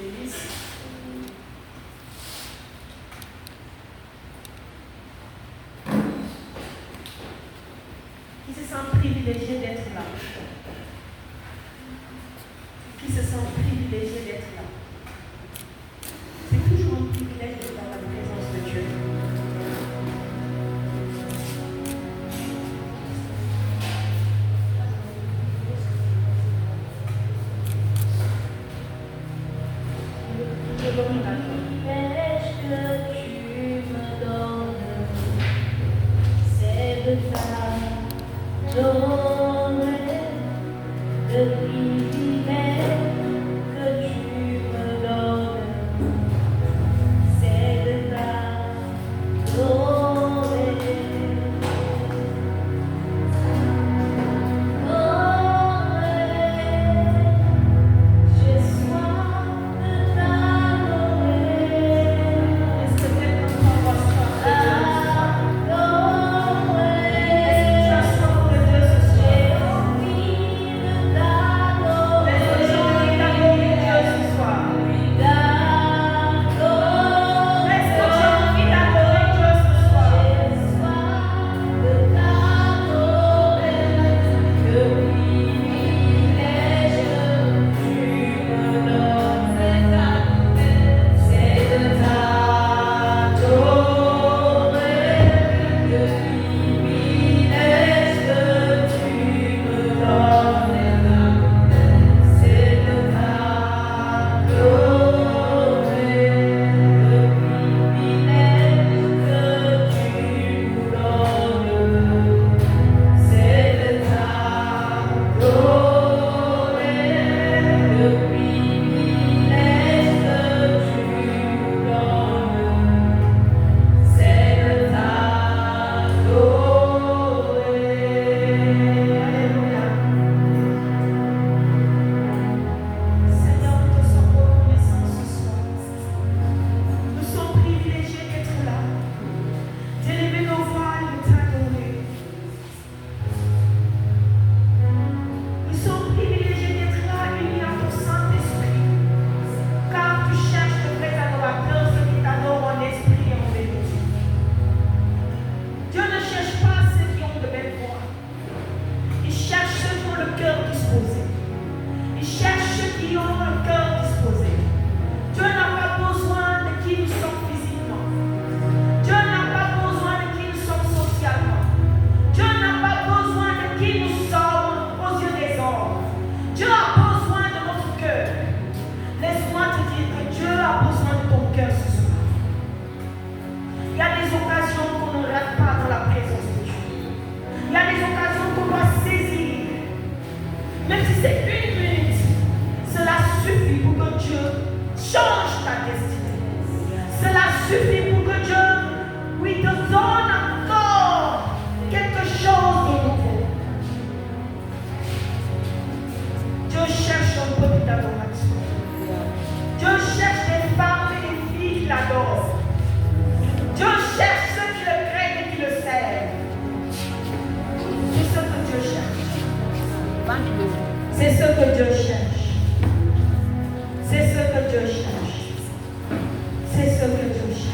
Qui se sent privilégié d'être là? Qui se sent privilégié d'être là? C'est toujours un privilège d'être dans la présence de Dieu. Je donne la joie. C'est ce que Dieu cherche. C'est ce que Dieu cherche. C'est ce que Dieu cherche.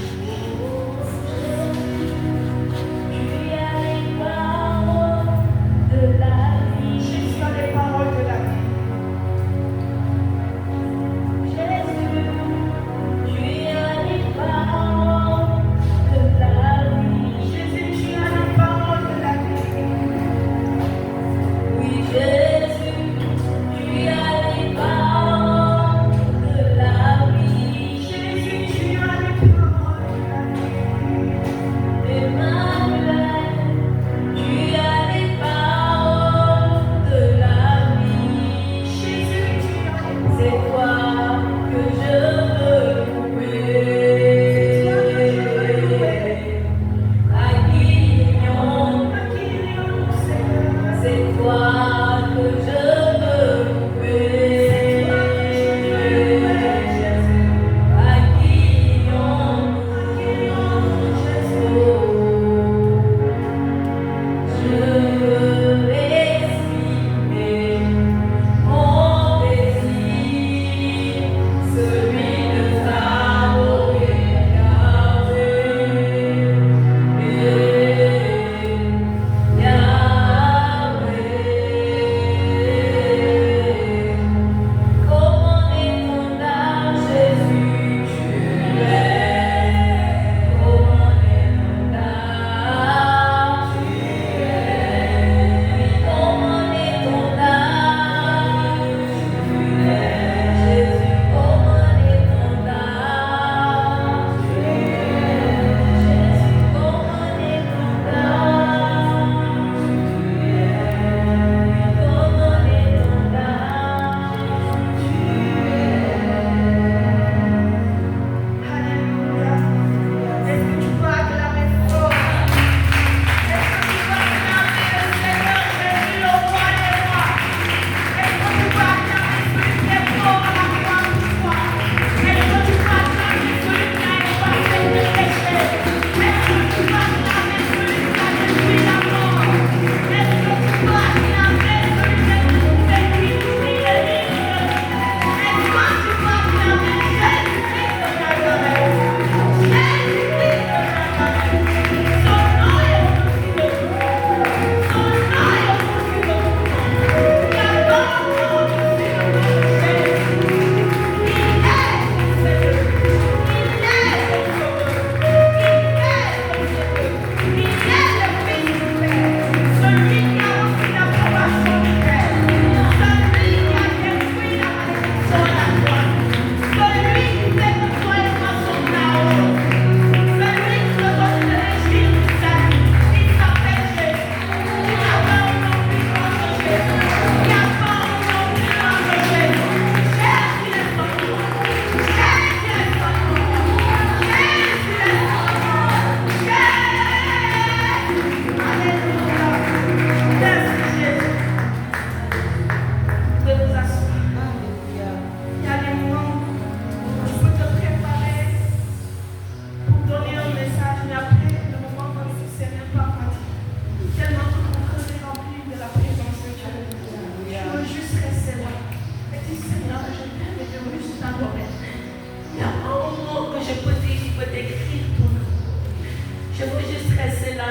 Tu as les paroles de la vie. Jésus a les paroles de la vie. Jésus, tu as les paroles de la vie. Jésus, tu as les paroles de la vie. Oui, Jésus. Tu as les paroles de la vie. Jésus, tu as les paroles.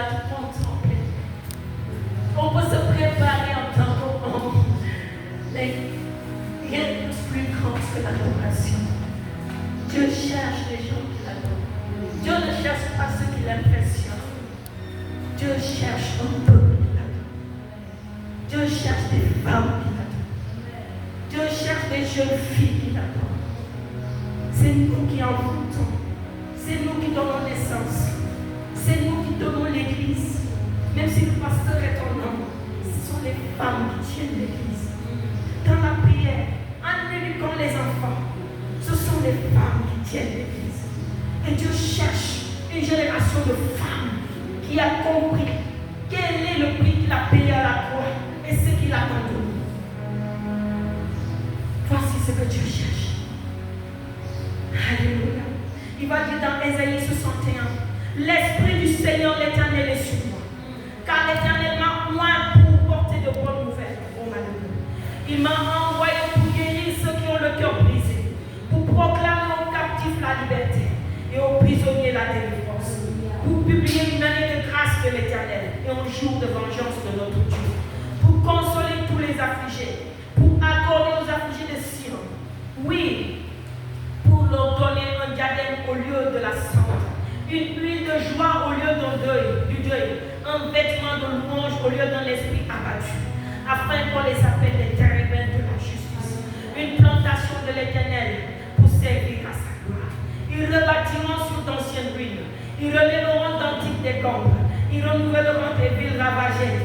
te contempler. On peut se préparer en tant qu'homme, mais rien de plus grand que l'adoration. Dieu cherche les gens qui l'adorent. Dieu ne cherche pas ceux qui l'impressionnent. Dieu cherche un peuple qui l'adore. Dieu cherche des femmes qui l'adorent. Dieu cherche des jeunes filles qui l'adorent. C'est nous qui envoûtons. C'est nous qui donnons naissance. C'est nous qui donnons l'église. Même si le pasteur est ton homme, ce sont les femmes qui tiennent l'église. Dans la prière, en éduquant les enfants, ce sont les femmes qui tiennent l'église. Et Dieu cherche une génération de femmes qui a compris quel est le prix qu'il a payé à la croix et ce qu'il attend de nous. Voici ce que Dieu cherche. Alléluia. Il va dire dans Ésaïe 61, l'Esprit du Seigneur l'Éternel est sur moi, car l'Éternel m'a oint pour porter de bonnes nouvelles aux malheureux. Il m'a envoyé pour guérir ceux qui ont le cœur brisé, pour proclamer aux captifs la liberté et aux prisonniers la délivrance, pour publier une année de grâce de l'Éternel et un jour de vengeance de notre Dieu, pour consoler tous les affligés, pour accorder aux affligés de Sion, oui, pour leur donner un diadème au lieu de la cendre, une huile de joie au lieu du deuil, un vêtement de louange au lieu d'un esprit abattu, afin qu'on les appelle les térébintes de la justice, une plantation de l'Éternel pour servir à sa gloire. Ils rebâtiront sur d'anciennes ruines, ils relèveront d'antiques décombres, ils renouvelleront des villes ravagées,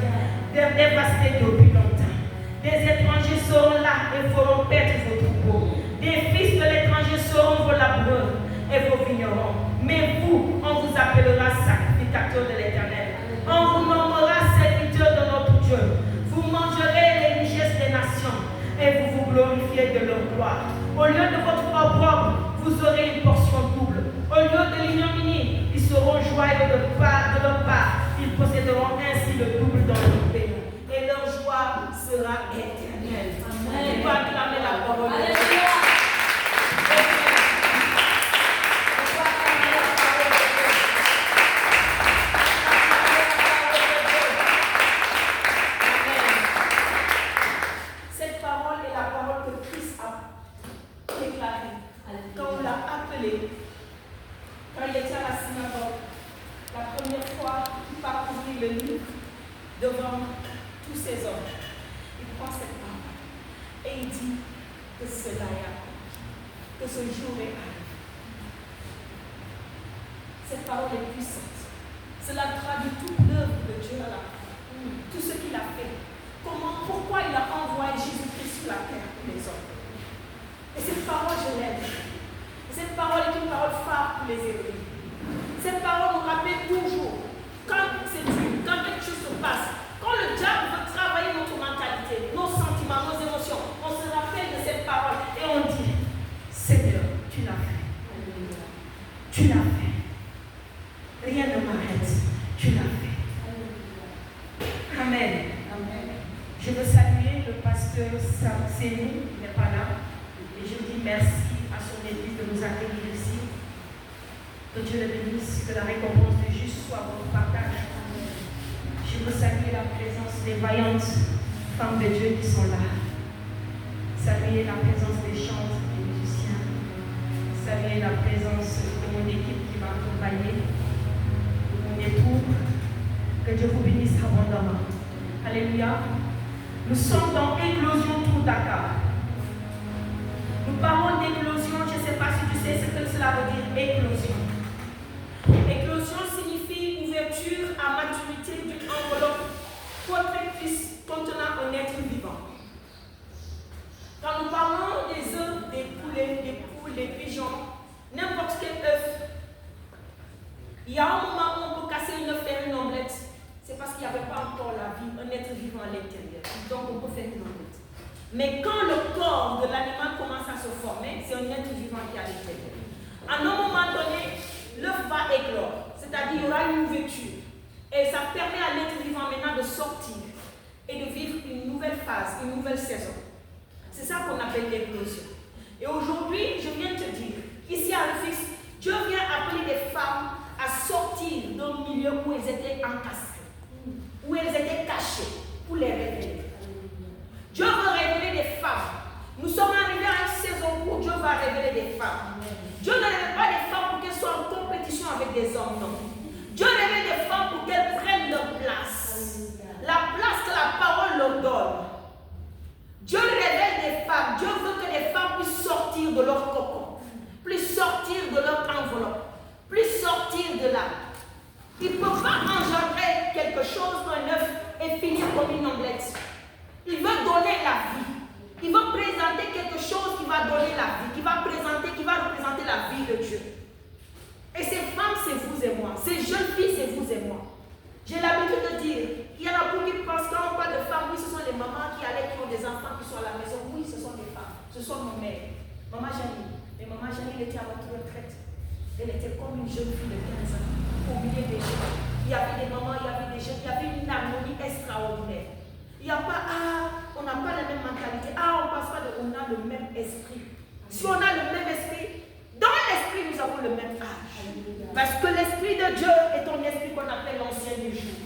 dévastées depuis longtemps. Des étrangers seront là et feront perdre vos troupeaux. Des fils de l'étranger seront vos laboureurs et vos vignerons. Mais vous, on vous appellera sacrificateur de l'Éternel. On vous nommera serviteur de notre Dieu. Vous mangerez les richesses des nations et vous vous glorifiez de leur gloire. Au lieu de votre opprobre, vous aurez une portion double. Au lieu de l'ignominie, ils seront joyeux de leur part. Ils posséderont ainsi le double dans leur pays. Et leur joie sera éternelle. Amen. Tu peux acclamer la parole de Dieu. Quand il était à la synagogue, la première fois qu'il parcourit le livre devant tous ces hommes, il prend cette parole et il dit que cela est accompli, que ce jour est arrivé. Cette parole est puissante. Cela traduit toute l'œuvre de Dieu à la croix, tout ce qu'il a fait. Pourquoi il a envoyé Jésus-Christ sur la terre pour les hommes. Et cette parole, je l'aime. Cette parole est une parole phare pour les Hébreux. Cette parole nous rappelle toujours, quand c'est Dieu, quand quelque chose se passe, quand le diable veut travailler notre mentalité, nos sentiments, nos émotions, on se rappelle de cette parole et on dit, Seigneur, tu l'as fait. Tu l'as fait. Rien ne m'arrête. Tu l'as fait. Amen. Amen. Je veux saluer le pasteur Sénou, il n'est pas là, et je dis merci à son église de nous accueillir ici. Que Dieu le bénisse, que la récompense du juste soit votre partage. Je veux saluer la présence des vaillantes femmes de Dieu qui sont là. Saluer la présence des chantres, des musiciens. Saluer la présence de mon équipe qui m'a accompagné, de mon époux. Que Dieu vous bénisse abondamment. Alléluia. Nous sommes dans Éclosion Tour Dakar. Nous parlons d'éclosion, je ne sais pas si tu sais ce que cela veut dire, éclosion. Éclosion signifie ouverture à maturité d'une enveloppe protectrice contenant un être vivant. Quand nous parlons des œufs, des poulets, des poules, des pigeons, n'importe quel œuf, il y a un moment où on peut casser une œuf et une omelette. C'est parce qu'il n'y avait pas encore la vie, un être vivant à l'intérieur. Donc on peut faire une omelette. Mais quand le corps de l'animal commence à se former, c'est un être vivant qui est à l'intérieur. À un moment donné, l'œuf va éclore, c'est-à-dire il y aura une ouverture. Et ça permet à l'être vivant maintenant de sortir et de vivre une nouvelle phase, une nouvelle saison. C'est ça qu'on appelle l'éclosion. Et aujourd'hui, je viens te dire, ici à Rufisque, Dieu vient appeler des femmes à sortir d'un milieu où elles étaient encastrées, où elles étaient cachées, pour les révéler. Dieu veut révéler des femmes. Nous sommes arrivés à une saison où Dieu va révéler des femmes. Dieu ne révèle pas des femmes pour qu'elles soient en compétition avec des hommes, non. Dieu révèle des femmes pour qu'elles prennent leur place. La place que la parole leur donne. Dieu révèle des femmes. Dieu veut que les femmes puissent sortir de leur cocon, puissent sortir de leur enveloppe, puissent sortir de là. Il ne peut pas engendrer quelque chose, un œuf, et finir comme une omelette. Il veut donner la vie. Il veut présenter quelque chose qui va donner la vie, qui va représenter la vie de Dieu. Et ces femmes, c'est vous et moi. Ces jeunes filles, c'est vous et moi. J'ai l'habitude de dire, il y en a beaucoup qui pensent quand on parle de femmes, oui, ce sont les mamans qui ont des enfants qui sont à la maison. Oui, ce sont des femmes. Ce sont nos mères. Maman Janine. Et maman Janine était à votre retraite. Elle était comme une jeune fille de 15 ans, au milieu des jeunes. Il y avait des mamans, il y avait des jeunes, il y avait une harmonie extraordinaire. Il n'y a pas, on n'a pas la même mentalité. On passe pas on a le même esprit. Si on a le même esprit, dans l'esprit, nous avons le même âge. Parce que l'esprit de Dieu est ton esprit qu'on appelle l'ancien des jours.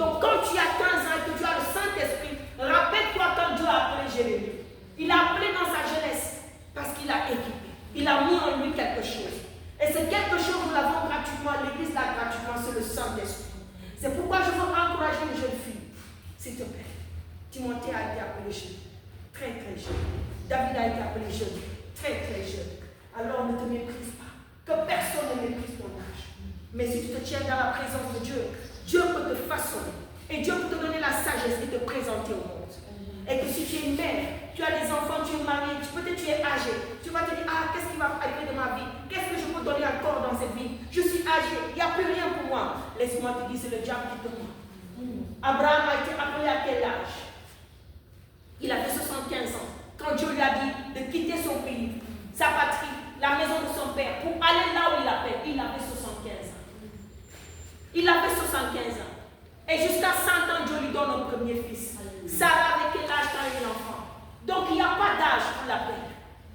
Donc quand tu as 15 ans et que tu as le Saint-Esprit, rappelle-toi quand Dieu a appelé Jérémie. Il a appelé dans sa jeunesse parce qu'il a équipé. Il a mis en lui quelque chose. Et c'est quelque chose, nous l'avons gratuitement, l'Église l'a gratuitement, c'est le Saint-Esprit. C'est pourquoi je veux encourager une jeune fille. S'il te plaît. Timothée a été appelé jeune, très très jeune. David a été appelé jeune, très très jeune. Alors ne te méprise pas, que personne ne méprise ton âge. Mais si tu te tiens dans la présence de Dieu, Dieu peut te façonner. Et Dieu peut te donner la sagesse et te présenter au monde. Et que si tu es une mère, tu as des enfants, tu es marié, peut-être tu es âgé, tu vas te dire, qu'est-ce qui va arriver de ma vie? Qu'est-ce que je peux donner encore dans cette vie? Je suis âgé, il n'y a plus rien pour moi. Laisse-moi te dire, c'est le diable qui te ment. Abraham a été appelé à quel âge? Il avait 75 ans. Quand Dieu lui a dit de quitter son pays, sa patrie, la maison de son père, pour aller là où il appelle, il avait 75 ans. Il avait 75 ans. Et jusqu'à 100 ans, Dieu lui donne un premier fils. Sarah avec quel âge quand il est enfant? Donc il n'y a pas d'âge pour l'appel.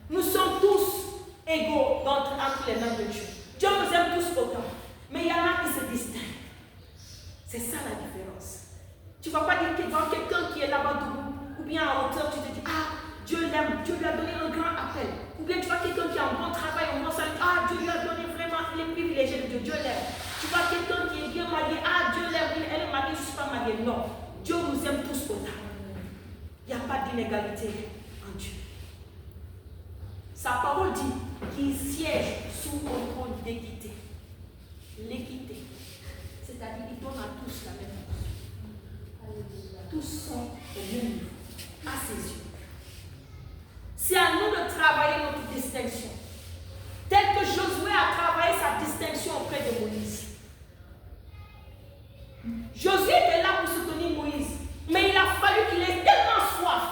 Nous sommes tous égaux entre les mains de Dieu. Dieu nous aime tous autant. Mais il y en a qui se distinguent. C'est ça la différence. Tu ne vas pas dire que dans quelqu'un qui est là-bas debout, ou bien en hauteur, tu te dis, Dieu l'aime, Dieu lui a donné un grand appel. Ou bien tu vois quelqu'un qui a un bon travail, un bon salaire, Dieu lui a donné vraiment, il est privilégié de Dieu, Dieu l'aime. Tu vois quelqu'un qui est bien marié, Dieu l'aime, elle est mariée, je ne suis pas mariée. Non, Dieu nous aime tous autant. Il n'y a pas d'inégalité en Dieu. Sa parole dit qu'il siège sous un trône d'équité. L'équité, c'est-à-dire qu'il donne à tous la même chose. Tous sont au même niveau. À ses yeux. C'est à nous de travailler notre distinction. Tel que Josué a travaillé sa distinction auprès de Moïse. Josué était là pour soutenir Moïse. Mais il a fallu qu'il ait tellement soif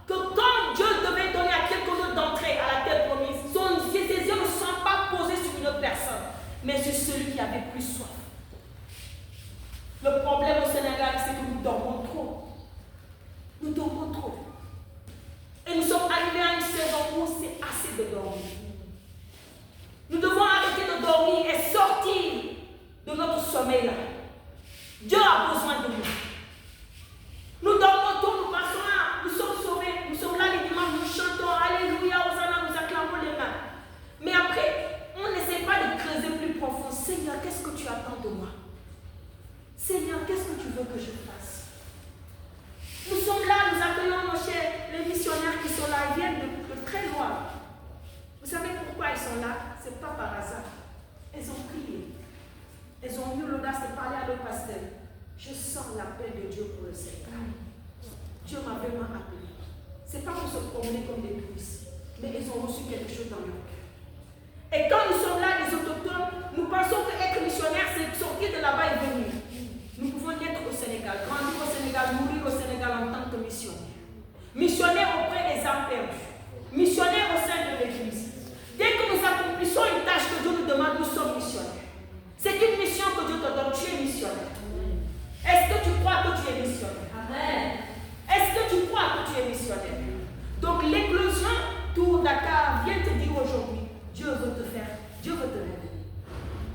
que quand Dieu devait donner à quelqu'un d'autre d'entrer à la terre promise, ses yeux ne sont pas posés sur une autre personne, mais sur celui qui avait plus soif. Le problème au Sénégal, c'est que nous dormons trop. Nous dormons trop. Et nous sommes arrivés à une saison où c'est assez de dormir. Nous devons arrêter de dormir et sortir de notre sommeil-là. Dieu a besoin de nous. Nous dormons tôt, nous passons là, nous sommes sauvés, nous sommes là les dimanches, nous chantons, Alléluia, Hosanna, nous acclamons les mains. Mais après, on n'essaie pas de creuser plus profond. Seigneur, qu'est-ce que tu attends de moi? Seigneur, qu'est-ce que tu veux que je fasse? Nous sommes là, nous accueillons nos chers, les missionnaires qui sont là, ils viennent de très loin. Vous savez pourquoi ils sont là? Ce n'est pas par hasard. Elles ont prié. Elles ont eu l'audace de parler à leur pasteur. Je sens l'appel de Dieu pour le Sénégal. Dieu m'a vraiment appelé. Ce n'est pas pour se promener comme des touristes, mais ils ont reçu quelque chose dans leur cœur. Et quand nous sommes là, les autochtones, nous pensons qu'être missionnaire, c'est sortir de là-bas et venir. Nous pouvons naître au Sénégal, grandir au Sénégal, mourir au Sénégal en tant que missionnaire. Missionnaire auprès des âmes perdues. Missionnaire au sein de l'Église. Dès que nous accomplissons une tâche que Dieu nous demande, nous sommes missionnaires. C'est une mission que Dieu te donne, tu es missionnaire. Est-ce que tu crois que tu es missionnaire? Amen. Est-ce que tu crois que tu es missionnaire? Donc l'éclosion Tour Dakar vient te dire aujourd'hui, Dieu veut te révéler.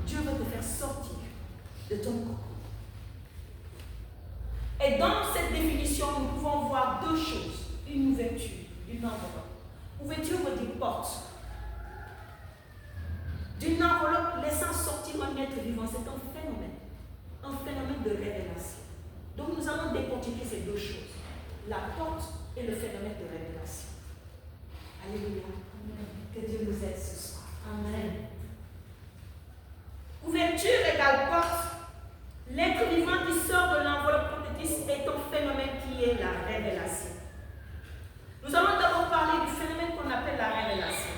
Dieu veut te faire sortir de ton corps. d'une enveloppe laissant sortir un être vivant. C'est un phénomène de révélation. Donc nous allons décortiquer ces deux choses, la porte et le phénomène de révélation. Alléluia. Que Dieu nous aide ce soir. Amen. Ouverture égale porte. L'être vivant qui sort de l'enveloppe prophétique est un phénomène qui est la révélation. Nous allons d'abord parler du phénomène qu'on appelle la révélation.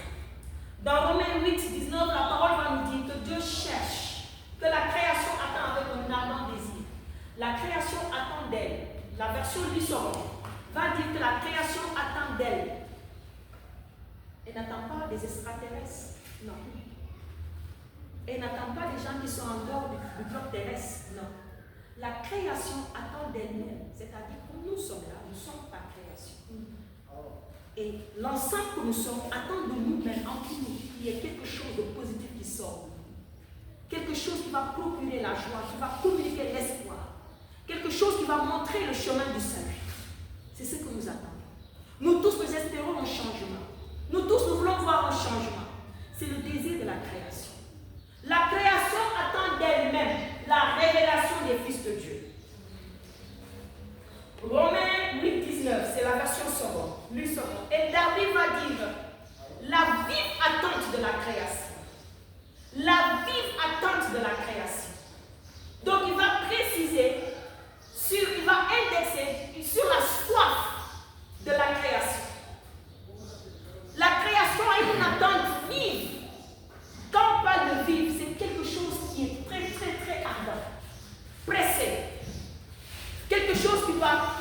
Dans Romains 8, 19, la parole va nous dire que Dieu cherche, que la création attend avec un ardent désir. La création attend d'elle. La version Lisson va dire que la création attend d'elle. Elle n'attend pas des extraterrestres, non. Elle n'attend pas des gens qui sont en dehors du globe terrestre, non. La création attend d'elle-même, c'est-à-dire que nous sommes là, nous sommes par création. Et l'ensemble que nous sommes attend de nous-mêmes, en nous, qu'il y ait quelque chose de positif qui sort de nous. Quelque chose qui va procurer la joie, qui va communiquer l'espoir. Quelque chose qui va montrer le chemin du salut. C'est ce que nous attendons. Nous tous, nous espérons un changement. Nous tous, nous voulons voir un changement. C'est le désir de la création. La création attend d'elle-même la révélation des fils de Dieu. Romains 8, 19, c'est la version seconde. Et David va dire la vive attente de la création. La vive attente de la création. Donc il va préciser, il va indexer sur la soif de la création. La création a une attente vive. Quand on parle de vivre, c'est quelque chose qui est très, très, très ardent, pressé. Quelque chose qui va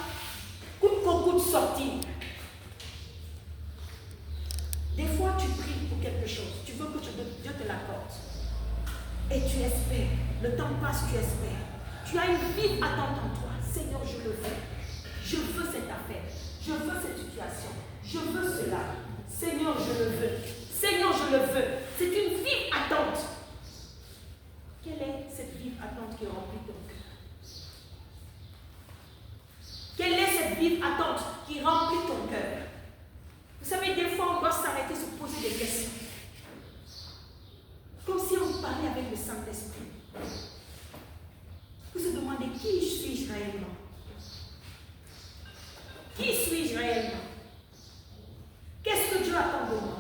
coûte que coûte sortir. Des fois, tu pries pour quelque chose, tu veux que Dieu te l'accorde. Et tu espères. Le temps passe, tu espères. Tu as une vive attente en toi. Seigneur, je le veux. Je veux cette affaire. Je veux cette situation. Je veux cela. Seigneur, je le veux. Seigneur, je le veux. C'est une vive attente. Quelle est cette vive attente qui remplit ton cœur? Quelle est cette vive attente qui remplit ton cœur? Vous savez, des fois, on doit s'arrêter, se poser des questions. Comme si on parlait avec le Saint-Esprit. Vous se demandez, qui suis-je réellement? Qui suis-je réellement? Qu'est-ce que Dieu attend de moi?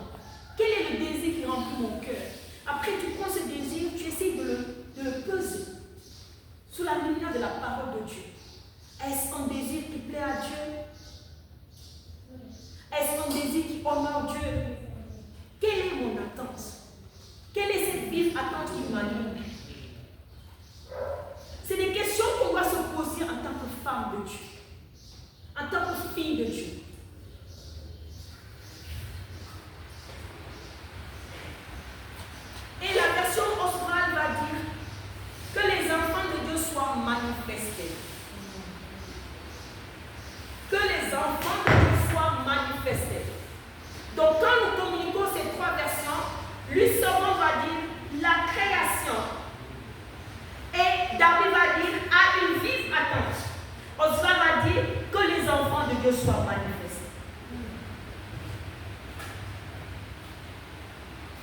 Quel est le désir qui remplit mon cœur? Après, tu prends ce désir, tu essaies de le peser sous la lumière de la parole de Dieu. Est-ce un désir qui plaît à Dieu? Est-ce un désir qui honore Dieu? Quelle est mon attente? Quelle est cette vive attente qui m'anime? C'est des questions qu'on doit se poser en tant que femme de Dieu, en tant que fille de Dieu. Et la version Oswald va dire que les enfants de Dieu soient manifestés. Que les enfants de Dieu soient manifestés. Donc quand nous communiquons ces trois versions, lui Savon va dire la création. Et David va dire à une vive attente. Oswald va dire que les enfants de Dieu soient manifestés.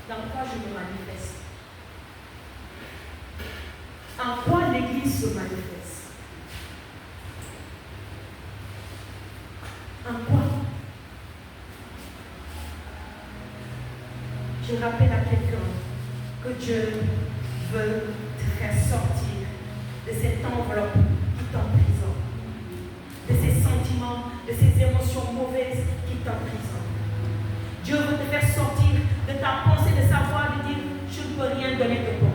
Dans quoi je me manifeste? En quoi l'Église se manifeste? En quoi? Je rappelle à quelqu'un que Dieu veut te faire sortir de cette enveloppe qui t'emprisonne, de ces sentiments, de ces émotions mauvaises qui t'emprisonnent. Dieu veut te faire sortir de ta pensée, de savoir, de dire, je ne peux rien donner de bon.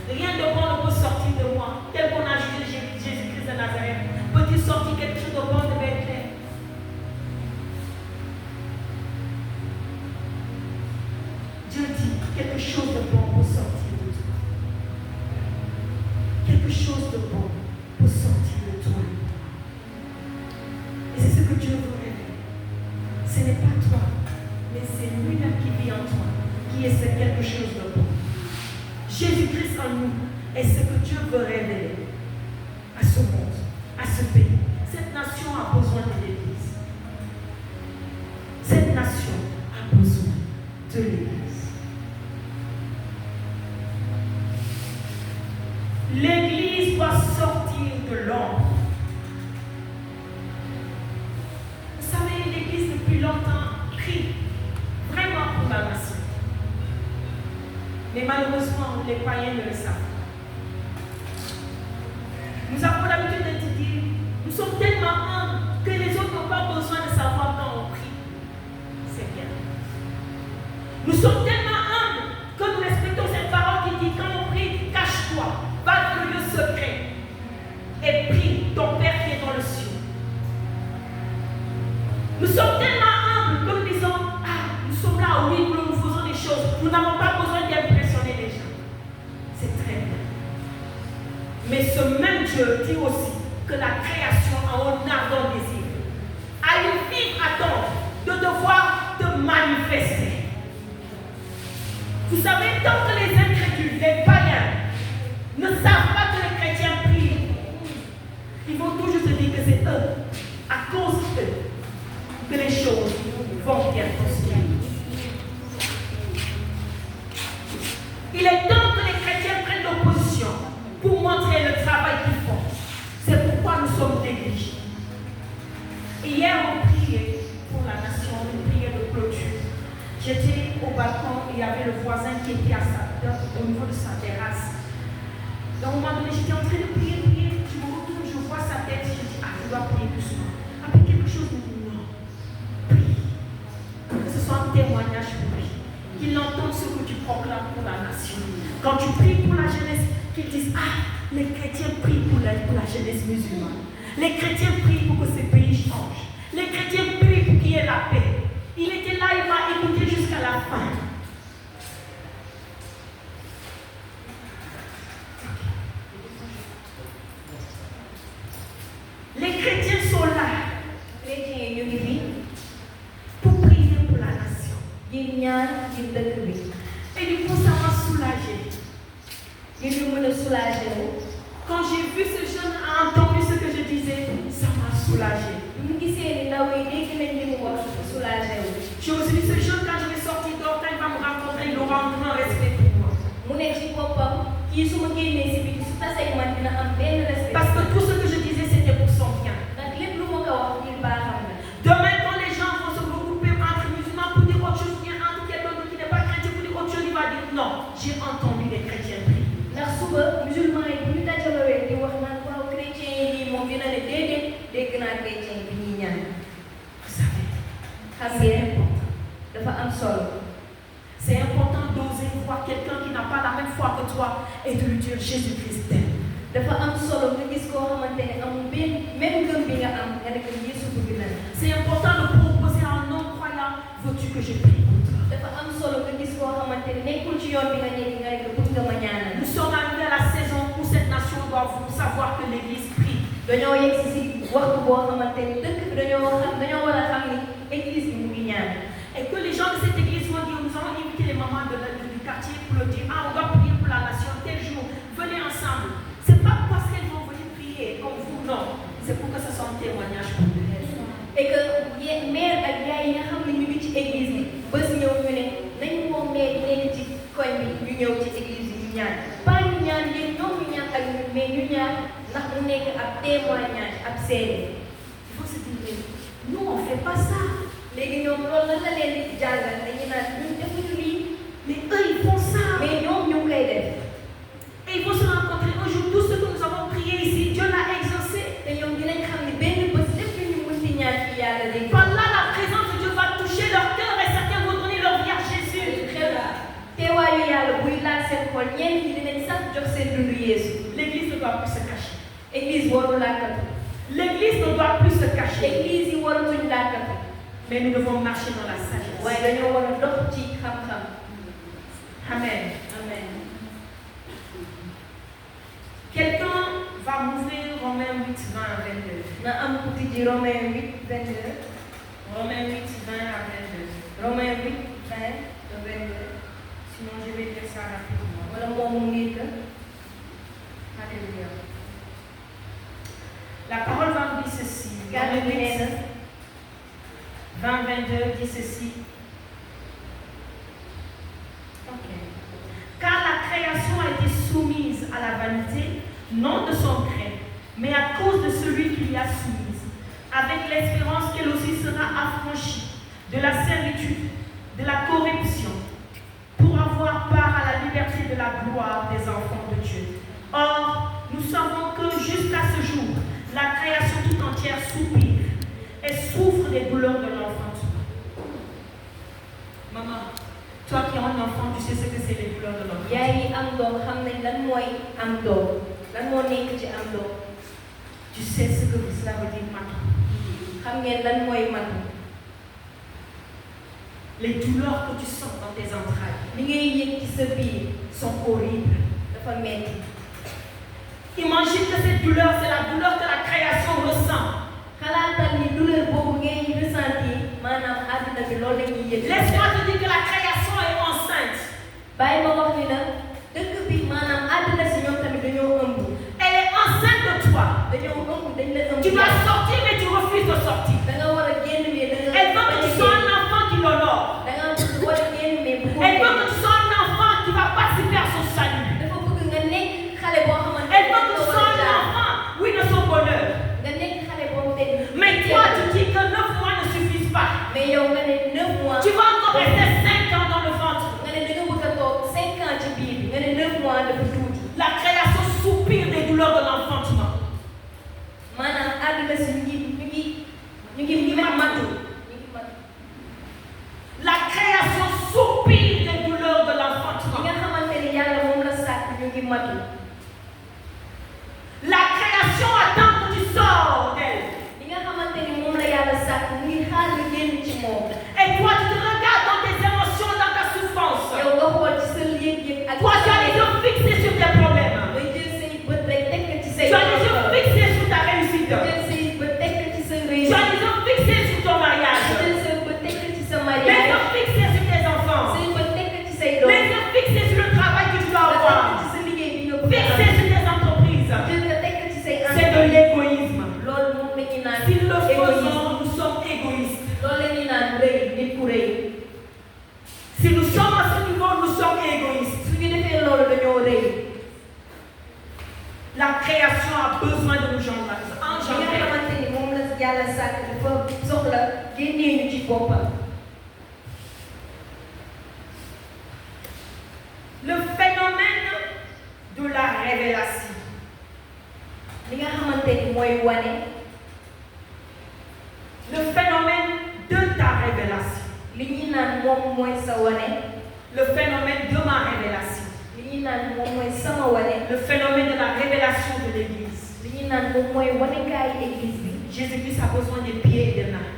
Rien de bon ne peut sortir de moi. Tel qu'on a jugé Jésus-Christ de Nazareth. Peut-il sortir quelque chose de bon de Bethléem? Dieu dit, quelque chose de bon peut sortir de toi. Quelque chose de bon peut sortir de toi. Et c'est ce que Dieu veut révéler. Ce n'est pas toi, mais c'est lui-même qui vit en toi, qui est ce quelque chose de bon. Jésus-Christ en nous est ce que Dieu veut révéler à ce monde, à ce pays. Cette nation a besoin de l'Église. Cette nation a besoin de l'Église. L'Église doit sortir de l'ombre. Vous savez, l'Église depuis longtemps prie vraiment pour la nation. Mais malheureusement, les païens ne le savent pas. Nous avons l'habitude de dire, nous sommes tellement humbles que les autres n'ont pas besoin de savoir quand on prie. C'est bien. Nous sommes tellement humbles que nous respectons cette parole qui dit, quand on prie, cache-toi, va dans le lieu secret et prie ton Père qui est dans le ciel. Nous sommes tellement humbles que nous disons, nous sommes là, oui, nous faisons des choses. Nous n'avons pas besoin d'impressionner les gens. C'est très bien. Mais ce même Dieu dit aussi que la création a un ardent désir, a une vive attente de devoir te manifester. Vous savez, tant que les incrédules, les païens, ne savent pas que les chrétiens prient, ils vont toujours se dire que c'est eux, à cause d'eux, que les choses vont bien prospérer. Il est temps que les chrétiens prennent l'opposition pour montrer le travail qu'ils font. C'est pourquoi nous sommes négligés. Hier, on priait pour la nation, une prière de clôture. J'étais au balcon et il y avait le voisin qui était au niveau de sa terrasse. Donc, à un moment donné, j'étais en train de prier. Je me retourne, je vois sa tête. Je dis, je dois prier doucement. Après, quelque chose me dit, non, prie. Que ce soit un témoignage pour lui. Qu'il entende ce que tu proclames pour la nation. Quand tu pries pour la jeunesse, qu'ils disent, les chrétiens prient pour la jeunesse musulmane. Les chrétiens prient pour que ces pays changent. Les chrétiens prient pour qu'il y ait la paix. Il était là, il m'a écouté jusqu'à la fin. Les chrétiens sont là. Pour prier pour la nation. Et du coup, ça m'a soulagé. Quand j'ai vu ce jeune a entendu ce que je disais, ça m'a soulagé. Je me suis dit, ce jeune, quand je vais sortir dehors, quand il va me rencontrer, il aura un grand respect pour moi. Parce que tout ce que je disais, c'était pour son bien. Demain, quand les gens vont se regrouper entre musulmans pour dire autre chose, bien entre quelqu'un qui n'est pas chrétien pour dire autre chose, il va dire non, j'ai entendu les chrétiens prier. Vous savez, c'est important d'oser voir quelqu'un qui n'a pas la même foi que toi et de lui dire Jésus-Christ t'aime. C'est important de proposer à un non-croyant, veux-tu que je prie pour toi? Nous sommes arrivés à la saison où cette nation doit savoir que l'Église prie. Et que les gens de cette église vont dire, nous allons inviter les mamans du quartier pour le dire, on doit prier pour la nation tel jour, venez ensemble. C'est pas parce qu'elles vont venir prier comme vous, non. C'est pour que ce soit un témoignage pour eux. Et que mère ak yaay yi nga xam ne ñu ngi ci église bi bés ñëw ñu ne nañu woo mère yi nekk ci koñ bi ñu ñëw ci église bi ñu ñaan pas ñu ñaan yéen ñoom ñu ñaan ak ñun mais ñu ñaan ndax mu nekk ab témoignage ab seede. Il faut se dire, nous on fait pas ça. léegi ñoom loolu lan la leen di jàngal dañuy naan ñun defuñu lii Mais eux ils font ça. mais ñoom ñu ngi koy def. Et ils vont se rencontrer un jour, tout ce que nous avons prié ici, Dieu l'a exaucé. te ñoom dinañ xam ne benn bés lépp ñu mën di ñaan ci yàlla léegi. Par là, la présence de Dieu va toucher leur cœur et certains vont donner leur vie à Jésus. teewaayu yàlla buy laal seen xol ñenn ñi dinañ sax jox seen dundu Yeesu. L'église ne doit plus se cacher. église warul làkkatu. L'église ne doit plus se cacher. église yi waratuñ làkkatu. Mais nous devons marcher dans la sagesse. waaye dañoo war a dox ci xam-xam. Amen. Amen. Quelqu'un va m'ouvrir Romains 8, 20 à 22. na am ku tijji Romains 8, 22. Romains 8, 20 à 22. Romains 8, 20 à 22. Sinon, je vais dire ça rapidement. wala moom mu ngi Alléluia. La parole va dire ceci. Yàlla bi nee na 20, 22 dit ceci. Ok. Car la création a été soumise à la vanité, non de son gré, mais à cause de celui qui l'y a soumise, avec l'espérance qu'elle aussi sera affranchie de la servitude, de la corruption, pour avoir part à la liberté de la gloire des enfants de Dieu. Or, nous savons que jusqu'à ce jour, la création tout entière soupire et souffre des douleurs de l'enfantement. Maman, toi qui as un enfant, tu sais ce que c'est les douleurs de l'enfant. yaay yi am doom xam nañ lan mooy am doom lan moo nekk ci am doom. Tu sais ce que cela veut dire maintenant. xam ngeen lan mooy matu. Les douleurs que tu sens dans tes entrailles li ngay yëg ci sa biir sont horribles. dafa metti. Imagine que cette douleur, c'est la douleur que la création ressent. xalaatal ni douleur boobu ngay ressentir maanaam àddina bi loolu la ñuy yëg. Laisse-moi te dire que la création est enceinte. bàyyi ma wax ni nag dëkk bi maanaam àddina si ñoom tamit dañoo ëmb. Elle est enceinte de toi. dañoo ëmb dañ la ëmb. Tu dois sortir mais tu refuses de sortir. da nga war a génn mais da nga. Elle veut que tu sois un enfant qui l'honore. da nga war a génn mais bu ko. Elle veut que tu sois un enfant qui va participer à son salut. dafa bëgg nga nekk xale boo xamante Elle veut que tu sois un enfant, oui, de son bonheur. nga nekk xale boobu te. Mais toi, tu dis que 9 mois ne suffisent pas. mais yow nga ne 9 mois. Tu vas encore rester 5 ans dans le ventre. nga ne da nga bëgg a toog 5 ans ci biir bi nga ne 9 mois dafa tuuti. La création soupire des douleurs de l'enfantement. maanaam àdduna si ñu ngi matu. La création soupire des douleurs de ñi l'enfantement. nga xamante ni yàlla moom la sàkk ñu ngi matu. La création attend que tu sors d'elle. ñi nga xamante ni moom la yàlla sàkk mu ngi xaar nga génn ci moom. Et toi, tu te regardes dans tes émotions, dans ta souffrance. yow nga xool ci sa yëg-yëg ak. Toi, tu as les yeux fixés sur tes problèmes. ngay jël say bët rek teg ko ci say. Tu as les yeux fixés sur ta réussite. jël say bët teg ko ci sa Tu réussite. as les yeux fixés sur ton mariage. jël say bët teg ko ci sa Les mariage. yeux fixés sur tes enfants. say bët teg ko ci say doom. Les yeux fixés sur le travail que tu dois nga teg ko avoir. ci sa liggéey bi nga bëgg a am. Fixés sur tes entreprises. jël nga teg ko ci say C'est de l'égoïsme. loolu moom la ñuy naan. Si nous le égoïsme. faisons, nous sommes égoïstes. loolu la ñuy naan rëy nit ku rëy. Si nous sommes à ce niveau, nous sommes égoïstes. su ñu defee loolu dañoo rëy. La création a besoin de nous engendrer. li nga xamante ni moom la yàlla sàkk dafa soxla génnee ñu ci boppam. Le phénomène de la révélation. li nga xamante ni mooy wane. Le phénomène de ta révélation. li ñuy naan moom mooy sa wane. Le phénomène de ma révélation. li ñuy naan moom mooy sama wane. Le phénomène de la révélation de l'Église. li ñuy naan moom mooy wanekaayu église bi. Jésus-Christ a besoin des pieds et des mains.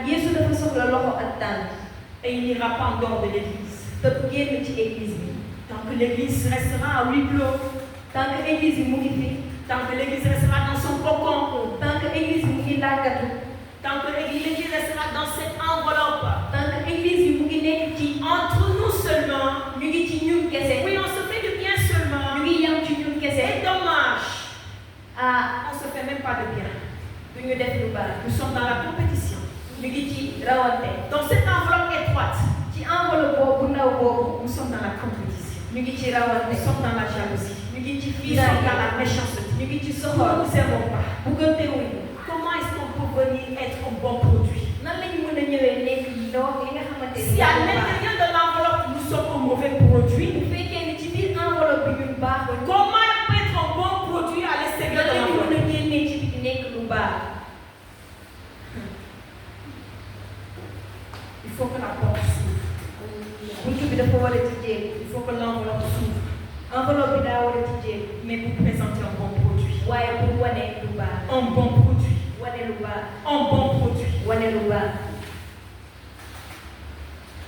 Yeesu dafa soxla loxo ak tànk. Et il n'ira pas en dehors de l'Église. te du génn ci église bi. Tant que l'Église restera à huis clos. tant que église bi mu ngi fi. Tant que l'Église restera dans son cocon. tant que église bi mu ngi làkkatu. Tant que l'Église restera dans cette enveloppe. tant que église bi mu ngi nekk ci. Entre nous seulement. ñu ngi ci ñun kese. Oui, on se fait du bien seulement. ñu ngi yam ci ñun kese. C'est dommage. ah On ne se fait même pas de bien. du ñu def lu baax. Nous sommes dans la compétition. ñu ngi ci rawante. Dans cette enveloppe étroite, ci enveloppe boobu ndaw boobu. nous sommes dans la compétition. ñu ngi ci rawante. Nous sommes dans la jalousie. ñu ngi ci Nous sommes dans fiiraange. la méchanceté. ñu ngi ci Nous ne soxor. nous aimons pas. buggante wuñu. Comment est-ce qu'on peut venir être un bon produit? nan la ñu mën a ñëwee nekk donc li nga xamante ni. Si à l'intérieur de l'enveloppe, nous sommes un mauvais produit, bu fekkee ni ci biir enveloppe bi ñun baaxul. comment on peut être un bon produit à l'extérieur nan de la ñu l'enveloppe? mën a génnee ci biti nekk lu baax. Il faut que la porte s'ouvre. buntu bi dafa war a tijjee. Il faut que l'enveloppe s'ouvre. enveloppe bi daa war a tijjee. Mais pour présenter un bon produit. waaye pour wane lu baax. Un bon produit. wane lu baax. Un bon produit. wane lu baax.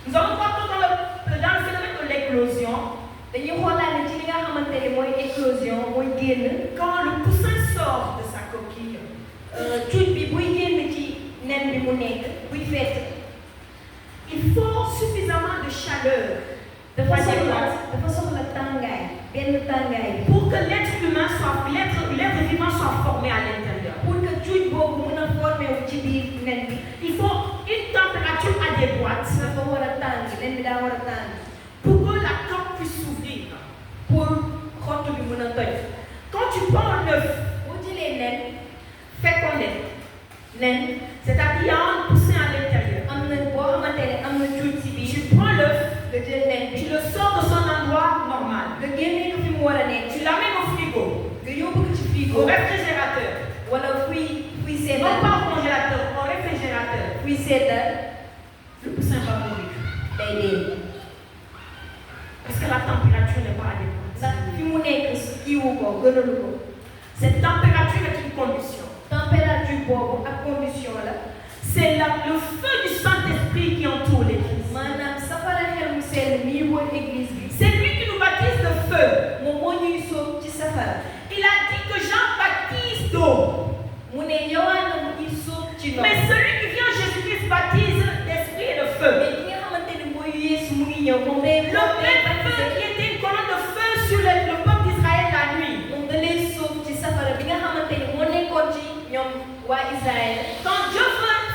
Nous allons voir que dans le phénomène de l'éclosion, dañuy xoolaale ci li nga xamante ne mooy éclosion mooy génn. quand le poussin sort de sa coquille, cuuj bi buy génn ci nen bi mu nekk buy fett. il faut suffisamment de chaleur dafa soxla tàngaay. benn tàngaay bi. pour que l'être humain soit, l'être vivant soit formé à l'intérieur. pour que cuuj boobu mën a formé wu ci biir nen bi. Il faut une température adéquate dafa war a tàng nen bi daa war a tàng. pour que la coque puisse s'ouvrir. pour xott bi mën a toj. Quand tu nen c'est-à-dire il y a un poussin à l'intérieur. am na boo xamante ne am na cuuj si biir Tu prends l'œuf, nga jël nen tu bi le sors de son endroit normal. nga génnee ko fi mu war a nekk Tu l'amènes au frigo, nga yóbbu ko ci au frigo réfrigérateur. wala fuy Non seddal pas au congélateur, au réfrigérateur. fuy seddal Le poussin va mourir. day dee Parce que la température n'est pas adéquate. ndax fi mu nekk kiiwu ko gënalu ko Cette température est une condition. température boobu ak condition la C'est le feu du Saint-Esprit qui entoure l'Église. maanaam safara xel mu sell mii wër église bi C'est lui qui nous baptise de feu. moom moo ñuy sóob ci safara Il a dit que Jean baptise d'eau. mu ne Yowaana mu ñuy sóob ci ndox Mais celui qui vient Jésus-Christ baptise d'esprit et de feu. mais ki nga xamante ni mooy Yeesu mu ngi ñëw moom day Le même feu qui était une colonne de feu sur le peuple d'Israël la nuit. moom da lay sóob ci safara bi nga xamante ni moo nekkoon ci ñoom waa Israël Quand Dieu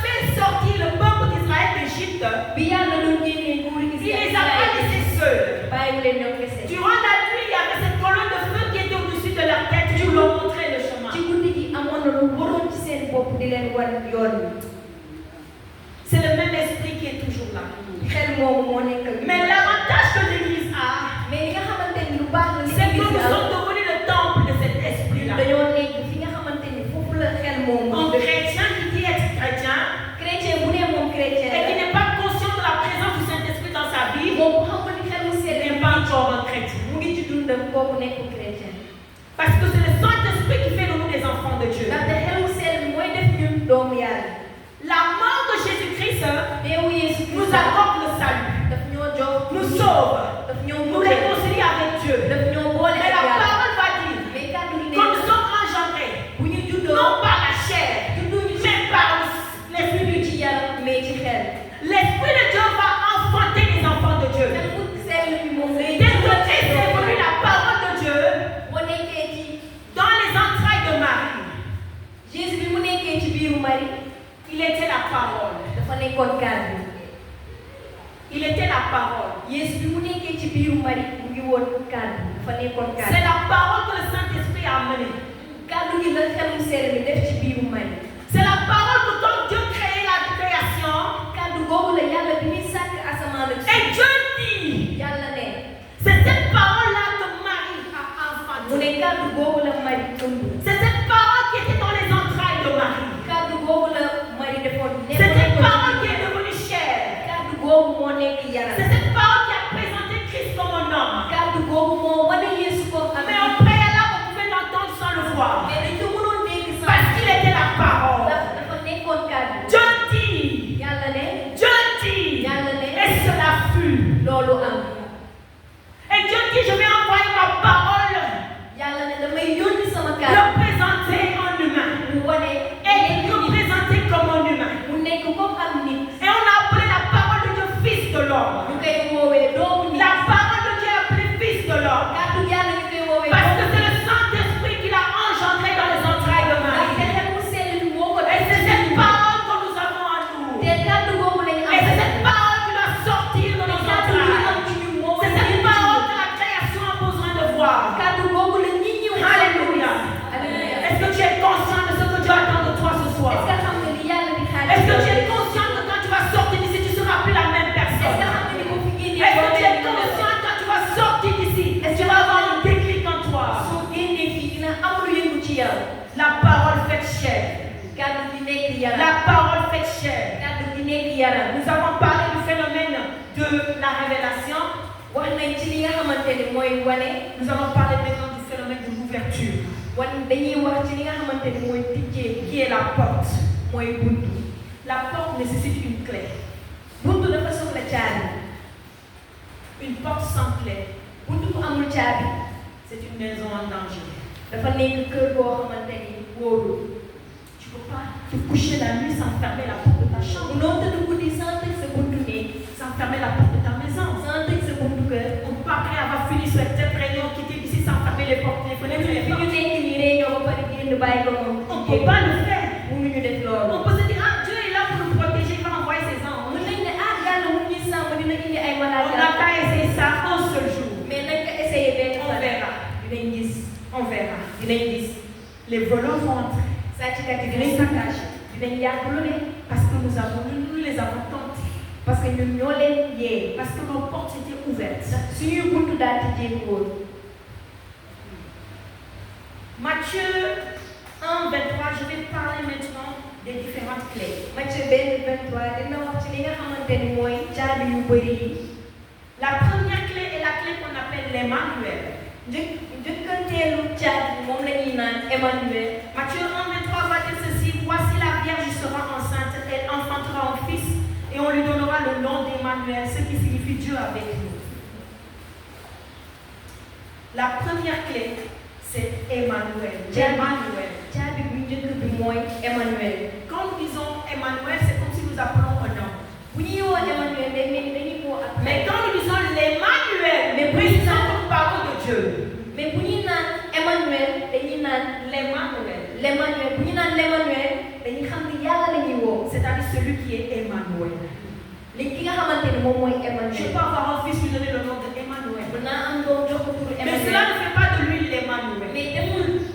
fait sortir le peuple d'Israël d'Égypte, bi yàlla doon génnee nguuru il les a pas Israël laissés seuls. bàyyiwu leen ñoom kese Durant la nuit, il y avait cette colonne de feu qui était au-dessus de leur tête pour leur montrer le chemin. ci guddi gi amoon na lu waroon ci seen bopp di leen wan yoon C'est le même esprit qui est toujours là. xel moomu moo nekk ak Mais l'avantage que l'Église a, mais li nga xamante ni lu baax la li c'est que Église nous am sommes devenus le temple de cet esprit-là. dañoo nekk fi nga xamante ni foofu la xel moomu Un chrétien qui dit être chrétien chrétien bu ne moom chrétien et qui la n'est pas conscient de la présence du Saint-Esprit dans sa vie, moom bu xamul ni xel mu sell n'est pas encore un chrétien. mu ngi ci dundam kooku nekkul chrétien Parce que c'est le Saint-Esprit qui fait de nous des enfants de Dieu. ndaxte xel mu sell mooy def ñun doomu yàlla La mort de Jésus-Christ deewu Yeesu nous accorde le salut, daf ñoo jox nous sauve, daf ñoo nous muccal réconcilie avec Dieu. daf ñoo boole Mais ak la yàlla parole va dire mais kàddu gi que nous ne sommes engendrés, bu ñu juddoo non par la chair, judduñu ci mais par l'Esprit judduñu de ci Dieu. yaram mais ci xel L'Esprit de Dieu va enfanter les enfants de Dieu. xel mu sell bi moom lay Dès que Christ est venu, la parole de Dieu, boo nekkee ci dans les entrailles de Marie, Jésus bi mu nekkee ci biiru Marie il était la parole. dafa nekkoon kàddu Il était la parole. Yeesu bi mu nekkee ci biiru Marie mu ngi woon kàddu dafa nekkoon C'est kàddu la parole que le Saint-Esprit a amenée. kàddu gi la xel mu sell bi def ci biiru Marie C'est la parole que quand Dieu créait la création, kàddu googu la yàlla bi muy sàkk asamaan ak et suuf Dieu dit, yàlla ne c'est cette parole-là que Marie a mu enfanté. ne kàddu googu la Marie ëmb C'est cette parole qui était dans les entrailles de Marie. kàddu googu la Marie defoon C'est cette parole qui est devenue chair. kàddu googu moo nekk C'est yaram cette parole qui a présenté Christ comme un homme. kàddu googu moo wane Yeesu comme am Mais au préalable, on pouvait l'entendre sans le voir. mais dañ ko mënoon dégg sax Parce qu'il était la parole. dafa nekkoon kàddu Dieu dit, yàlla ne Dieu dit, yàlla ne et cela fut. loolu am Et Dieu dit, je vais envoyer ma parole, yàlla ne damay yónni sama kàddu le présenter en humain. mu wane Et le présenter comme un humain. mu nekk comme am nit Et on a appelé la parole de Dieu fils de l'homme. ñu koy woowee doomu nit La parole de Dieu est appelée fils de l'homme. kàddu yàlla ñu koy woowee Parce que doomu c'est le Saint-Esprit qui l'a engendré dans les entrailles de ndax Marie. xel mu sell bi moo ko Et def c'est cette parole que nous avons en nous. te kàddu googu lañu am Et c'est cette parole qui doit sortir de nos kàddu gi am entrailles. ci ñun moo C'est cette parole que la création a besoin de voir. kàddu googu la nit ñi wax Alléluia. Alléluia. Est-ce que tu es conscient de ce que Dieu attend de toi ce Est-ce soir? que xam nga ni yàlla di xaar Est-ce que tu es conscient que quand tu vas sortir d'ici, tu ne seras plus la même est-ce que personne? xam nga ni boo fi génnee Est-ce que boo tu es demee conscient quand tu vas sortir d'ici, tu vas avoir un déclic en toi? soo génnee fii dina am lu yëngu ci yow La parole faite chair. kàddu gi nekk yaram La parole faite chair. kàddu gi nekk yaram Nous avons parlé du phénomène de la révélation. wax nañ ci li nga xamante ni mooy wane Nous allons parler maintenant du phénomène de l'ouverture, dañuy wax ci li nga xamante ni mooy tijjee qui est la porte. mooy buntu La porte nécessite une clé. buntu dafa soxla caabi Une porte sans clé, buntu bu amul caabi c'est une maison en danger. dafa nekk kër boo xamante ni wóorul Tu ne peux pas te coucher la nuit sans fermer la porte de ta chambre, munoo tëdd guddi sans tëj sa buntu néeg sans fermer la porte de ta maison. sans tëj sa buntu kër On peut pas après avoir fini cette réunion, quitter ici sans fermer les portes, les fenêtres et les fi ñu portes. nekk nii réunion ba pare génn bàyyi ko moom On ne peut pas le faire. mënuñu def loolu On peut se dire, ah, Dieu est là pour nous protéger, il va envoyer ses anges. mën nañ ne ah yàlla mu ngi sàmm dina indi ay On n'a malaaka qu'à essayer ça un seul jour. mais nañ ko essayé benn On fan verra. dinañ gis On verra. dinañ gis Les voleurs vont entrer. sàcckat yi dinañ saccage dinañ yàgg lu ne parce que nous les avons tentés, parce que ñun ñoo leen yee parce que nos portes étaient ouvertes. ndax suñuy buntu daal di jéem woon. Matthieu 1, 23, je vais parler maintenant des différentes clés. Matthieu 23 dina wax ci li nga xamante ni mooy caabi yu bëri yi. La première clé est la clé qu'on appelle l'Emmanuel. njëkkanteelu caabi moom la ñuy naan Emmanuel. Matthieu 1, 23 va dire ceci: voici la Vierge sera enceinte, elle enfantera un fils et on lui donnera le nom d'Emmanuel, ce qui signifie Dieu avec nous. La première clé, c'est Emmanuel. Emmanuel. caabi bu njëkk bi mooy Emmanuel. Quand nous disons Emmanuel, c'est comme si nous appelons un homme. bu ñuy woo Emmanuel day mel ni dañuy woo ak. Mais quand nous disons l'Emmanuel, mais précisément nous parlons de Dieu. mais bu ñuy naan Emmanuel dañuy naan l'Emmanuel bu ñu naan l'Emmanuel dañuy xam ni yàlla la ñuy woo. C'est-à-dire celui qui est Emmanuel. léegi ki nga xamante ni moom mooy Je Emmanuel. peux avoir un fils lui donner le nom de Emmanuel. mën naa am doom jox ko turu Mais cela Emmanuel. ne fait pas de lui l'Emmanuel. mais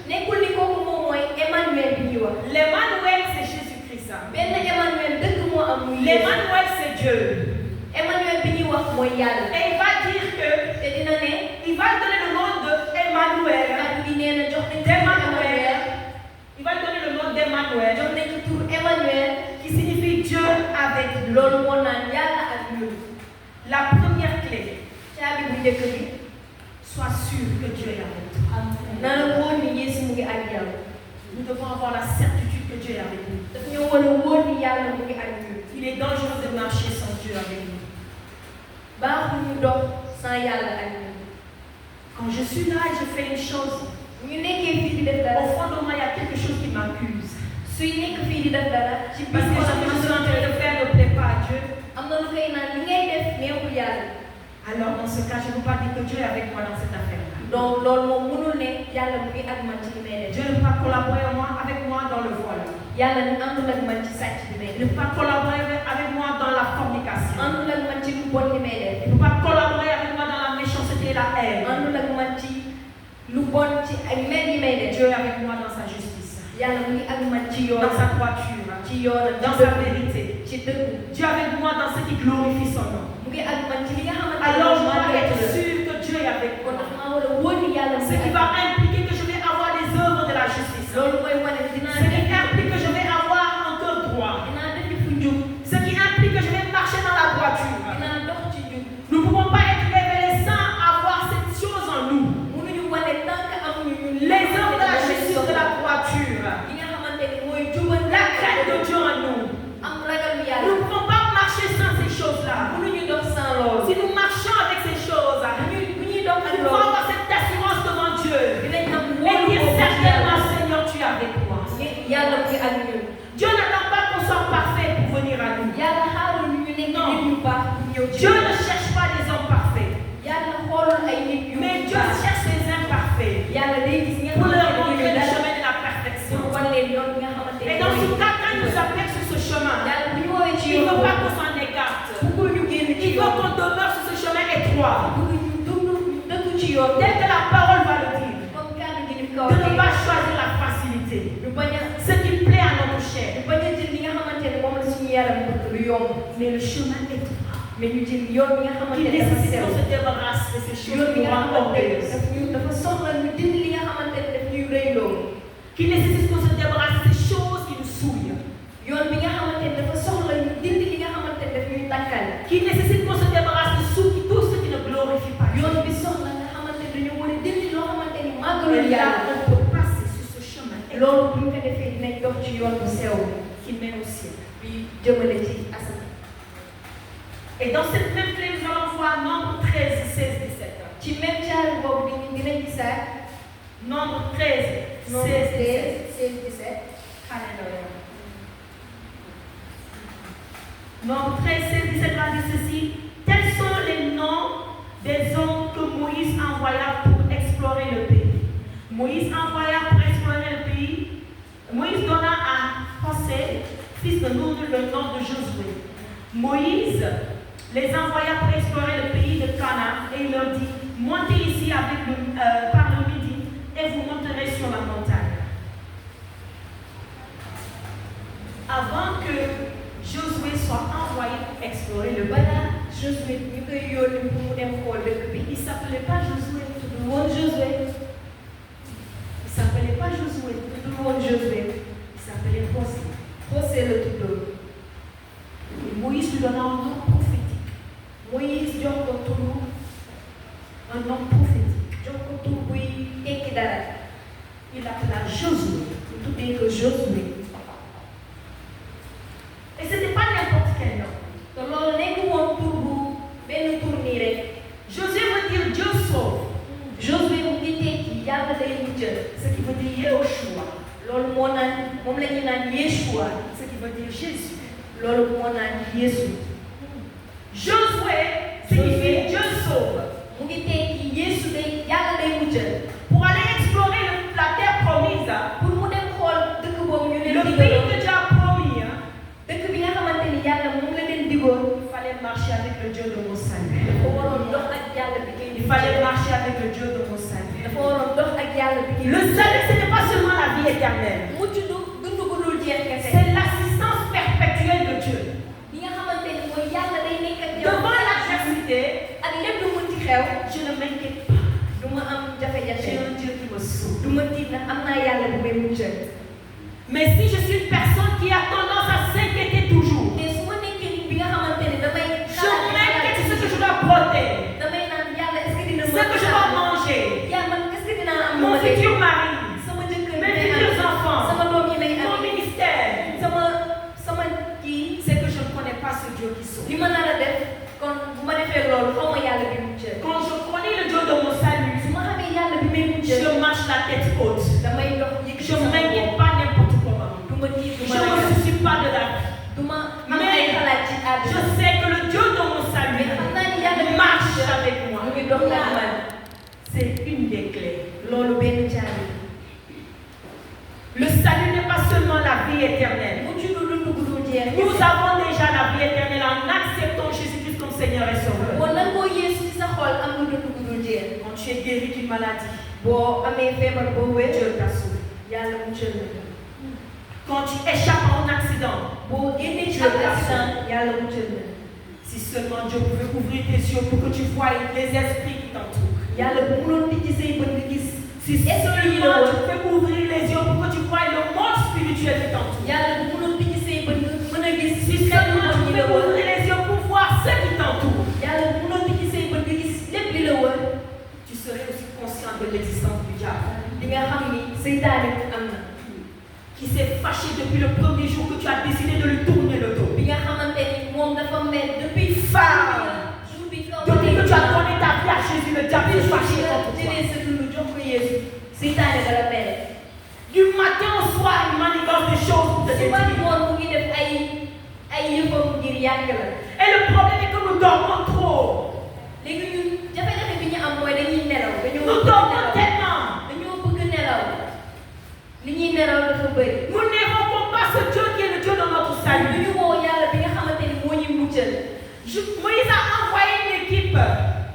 nekkul ni kooku moom mooy Emmanuel bi ñuy wax. L'Emmanuel, c'est Jésus-Christ. benn Emmanuel dëgg moo am muy Yeesu. L'Emmanuel, c'est Dieu. Emmanuel bi ñuy wax mooy yàlla. Et il va dire que, te dina ne. il va donner le nom de Emmanuel. kàddu gi nee na jox nañ ko D'Emmanuel. Il va donner le nom d'Emmanuel, jox nañ ko turu Emmanuel. qui signifie Dieu avec nous. loolu moo naan yàlla ak ñun. La première clé, caabi bu njëkk bi. sois sûr que Dieu est avec toi. na la wóor ni Yeesu mu ngi ak yow. Nous devons avoir la certitude que Dieu est avec nous. daf ñoo war a wóor ni yàlla mu ngi ak ñun. Il est dangereux de marcher sans Dieu avec nous. baaxul ñu dox sans yàlla ak ñun. Quand je suis là et je fais une chose, bu ñu nekkee fii di def au dara. fond de moi, il y a quelque chose qui m'accuse. suy nekk fii di def dara. ci Parce que ce que je suis en train de faire ne plaît pas à Dieu. am na lu koy naan li ngay def neexul yàlla. Alors dans ce cas, je ne peux pas dire que Dieu est avec moi dans cette affaire-là. donc loolu moom mënul ne yàlla mu ngi ak man ci li may def. Dieu ne peut pas collaborer avec moi dans le vol. yàlla ni àndul ak man ci sàcc bi may Il ne def. peut pas collaborer avec moi dans la fornication. àndul ak man ci lu bon li may def. Il ne peut pas collaborer avec moi dans la méchanceté et la haine. àndul ak man ci lu bon ci ay mer yi may def. Dieu est avec moi dans sa justice, yàlla mu ngi ak man ci yoon. dans sa droiture, ci yoon dans sa vérité. ci dëgg. Dieu est avec moi dans ce qui glorifie son nom. mu ngi ak man ci li nga xamante ne Alors je moom dois moo être nekk. sûr que Dieu est avec kon moi. dafa maa war a wóor ni yàlla mu Ce ngi qui ak va man. impliquer que je vais avoir des œuvres de la justice. loolu mooy wane ne dinaa Ce qui def implique que je vais avoir un cœur droit. dinaa def fu njub. Ce qui implique que je vais marcher dans la droiture. dinaa dox ci njub. Nous ne pouvons pas être révélés sans avoir cette chose en nous. mënuñu wane tant que amuñu ñun Les œuvres de la justice, de la droiture. li nga xamante ni mooy jubal. La crainte de Dieu en nous. am ragal Nous yàlla. ne pouvons pas marcher sans ces choses-là. mënuñu dox sans loolu. Si nous marchons avec ces choses, bu ñuy dox ak nous pouvons loolu. avoir cette assurance devant Dieu. dinañ am Et wóolu dire boobu ci certainement, yàlla. Seigneur, tu es avec moi. yàlla mu ngi ak ñun. Dieu n'attend pas qu'on soit parfait pour venir à nous. yàlla xaarul ñu nekk Non. nit ñu baax pour ñëw ci Dieu ñun. ne cherche pas des hommes parfaits, yàlla xoolul ay nit yu mais Dieu baax. cherche les imparfaits yàlla day gis ñi nga pour leur xamante ne montrer le dara chemin de la perfection. pour wan leen yoon bi nga xamante ne Et dans ce cas, quand il nous appelle sur ce chemin, yàlla bu ñu woowee ci il ne yoon veut pas boobu qu'on s'en écarte. bëggul ñu génn ci Il veut yoon qu'on demeure sur ce chemin étroit, bëgg ñu dund dëgg ci yoon tel que la parole va le dire. comme kàddu gi ni ko De ne waxee pas choisir la facilité, ñu bañ a ce qui plaît à notre chair, ñu bañ a jël li nga xamante ne moom la suñu yaram bëgg lu yomb mais le chemin étroit. mais ñu jël yoon bi nga xamante Il ne dafa nécessite sew qu'on se débarrasse de ces choses yoon qui bi nous nga rendent xamante ne orgueilleux. dafa soxla ñu dindi li nga xamante ne daf ñuy rëyloo Qui nécessite qu'on se débarrasse de ces choses qui nous souillent. yoon bi nga xamante ne dafa soxla ñu dindi li nga xamante ne daf ñuy takkal Qui nécessite qu'on se débarrasse de tout ce qui ne glorifie pas Dieu. yoon bi soxla nga xamante ne dañu war a dindi loo xamante ni Et màggalul là, yàlla on peut passer sur ce chemin loolu bu ñu ko defee dinañ dox ci yoon bu sew qui mène au ciel. bi jëmale ci asamaan. Et dans cette même clé, nous allons voir Nombre 13, 16, 17. ci même caabi boobu dinañ gisaat Nombre 13, 16, 17. 17. Alléluia. Nombre 13, 16, 17 va dire ceci. Tels sont les noms des hommes que Moïse envoya pour explorer le pays. Moïse envoya pour explorer le pays. Moïse donna à José, fils de Nun, le nom de Josué. Moïse les envoya pour explorer le pays de Canaan et il leur dit, montez ici par le midi et vous monterez sur la montagne. s'appelait pas Josué, tout le monde Josué. Il s'appelait pas Josué, tout le monde Josué. Il s'appelait José. José le tout. Et Moïse lui donna un nom prophétique. Moïse dit un nom prophétique. Il l'appela Josué. Tout dit que Josué. Et ce n'était pas n'importe quel nom. Josué veut dire Dieu sauve. Josué mu ngi tekki yàlla day muccal, ce qui veut dire Yeshua. Loolu moo naan moom la ñu naan Yeshua, ce qui veut dire Jésus. Loolu moo naan Jésus. Josué signifie Dieu sauve. Mu ngi tekki Yesu day yàlla day muccal. Pour aller explorer la terre promise, pour mu dem xool dëkk boobu ñu leen Le pays que Dieu a promis, dëkk bi nga xamante ni yàlla moom la leen digoon. il fallait marcher avec le Dieu de mon salut. dafa waroon dox ak yàlla bi kay Il fallait marcher avec le Dieu de mon salut. dafa waroon dox ak yàlla bi kay Le salut, ce n'est pas seulement la vie éternelle. mucc du dund gu dul jeex kese. C'est l'assistance perpétuelle de Dieu. bi nga xamante ni mooy yàlla day nekk ak yow. Devant l'adversité, ak lépp lu mën ci xew. je ne m'inquiète pas. du ma am jafe-jafe. J'ai un Dieu qui me sauve. du ma tiit nag am naa yàlla bu may muccal. Mais si je suis une personne qui a tendance à s'inquiéter toujours, te su ma nekkee nit bi nga xamante ni damay. je m'inquiète sur ce que je dois porter, damay naan yàlla est-ce que dina ce que je dois manger, yàlla man est-ce que dinaa am. mon futur mari, sama jëkkër mes bi futurs enfants, sama doom yi may am. mon ministère, sama kii. c'est que je ne connais pas ce Dieu qui sauve. li ma nar a def kon bu ma defee loolu xaw ma yàlla bi muccal. Quand je connais le Dieu de mon salut, su ma xamee yàlla bi may muccal. je marche la tête haute. damay dox yëg Je ne m'inquiète pas n'importe comment. du ma tiit du Je ma ne me soucie pas de la vie. du ma am ay xalaat ci Je àdduna. sais que le Dieu de mon mais salut xam naa ni yàlla bi marche avec mu moi. ngi dox ak man. C'est une des clés. loolu benn caabi. Le salut n'est pas seulement la vie éternelle. mucc du dund gu dul jeex. Nous avons déjà la vie éternelle en acceptant Jésus-Christ comme Seigneur et Sauveur. boo nangoo Yeesu ci sa xol am nga dund gu dul jeex. Quand tu es guéri d'une maladie, boo amee feebar boo wér. Dieu t'a sauvé. yàlla muccal na. Quand tu échappes à un accident, boo génnee ci Dieu ab t'a accident yàlla muccal na. si seulement Dieu pouvait ouvrir tes yeux pour que tu voies les esprits qui t'entourent. yàlla bu mënoon tijji say bët nga gis. Si seulement tu peux ouvrir les yeux pour que tu voies le monde spirituel qui t'entoure. yàlla bu mënoon tijji say bët nga mën a gis. Si seulement tu peux ouvrir les yeux pour voir ce qui t'entoure. yàlla bu mënoon tijji say bët nga gis lépp li la wër. Tu serais aussi conscient de l'existence du diable. di nga xam ni seytaane am na. Qui s'est fâché depuis le premier jour que tu as décidé de lui tourner le dos. bi nga xamante ni moom dafa mel depuis. jour bi kaw Depuis que tu as donné ta vie à Jésus, le diable est fâché contre toi. jëlee sa dund jox ko Yeesu. seytaane dala mel. Du matin au soir, il manigance des choses pour te suba détruire. ngoon mu ngi def ay yëfam ngir yàq la. Et le problème est que nous dormons trop. léegi ñun jafe-jafe bi ñu am mooy dañuy nelaw. Nous dormons tellement. dañoo bëgg nelaw. li ñuy nelaw dafa bëri. Nous n'évoquons pas ce Dieu qui est le Dieu de notre lu salut. ñu woo yàlla bi nga xamante ni moo ñuy muccal. Moïse a envoyé une équipe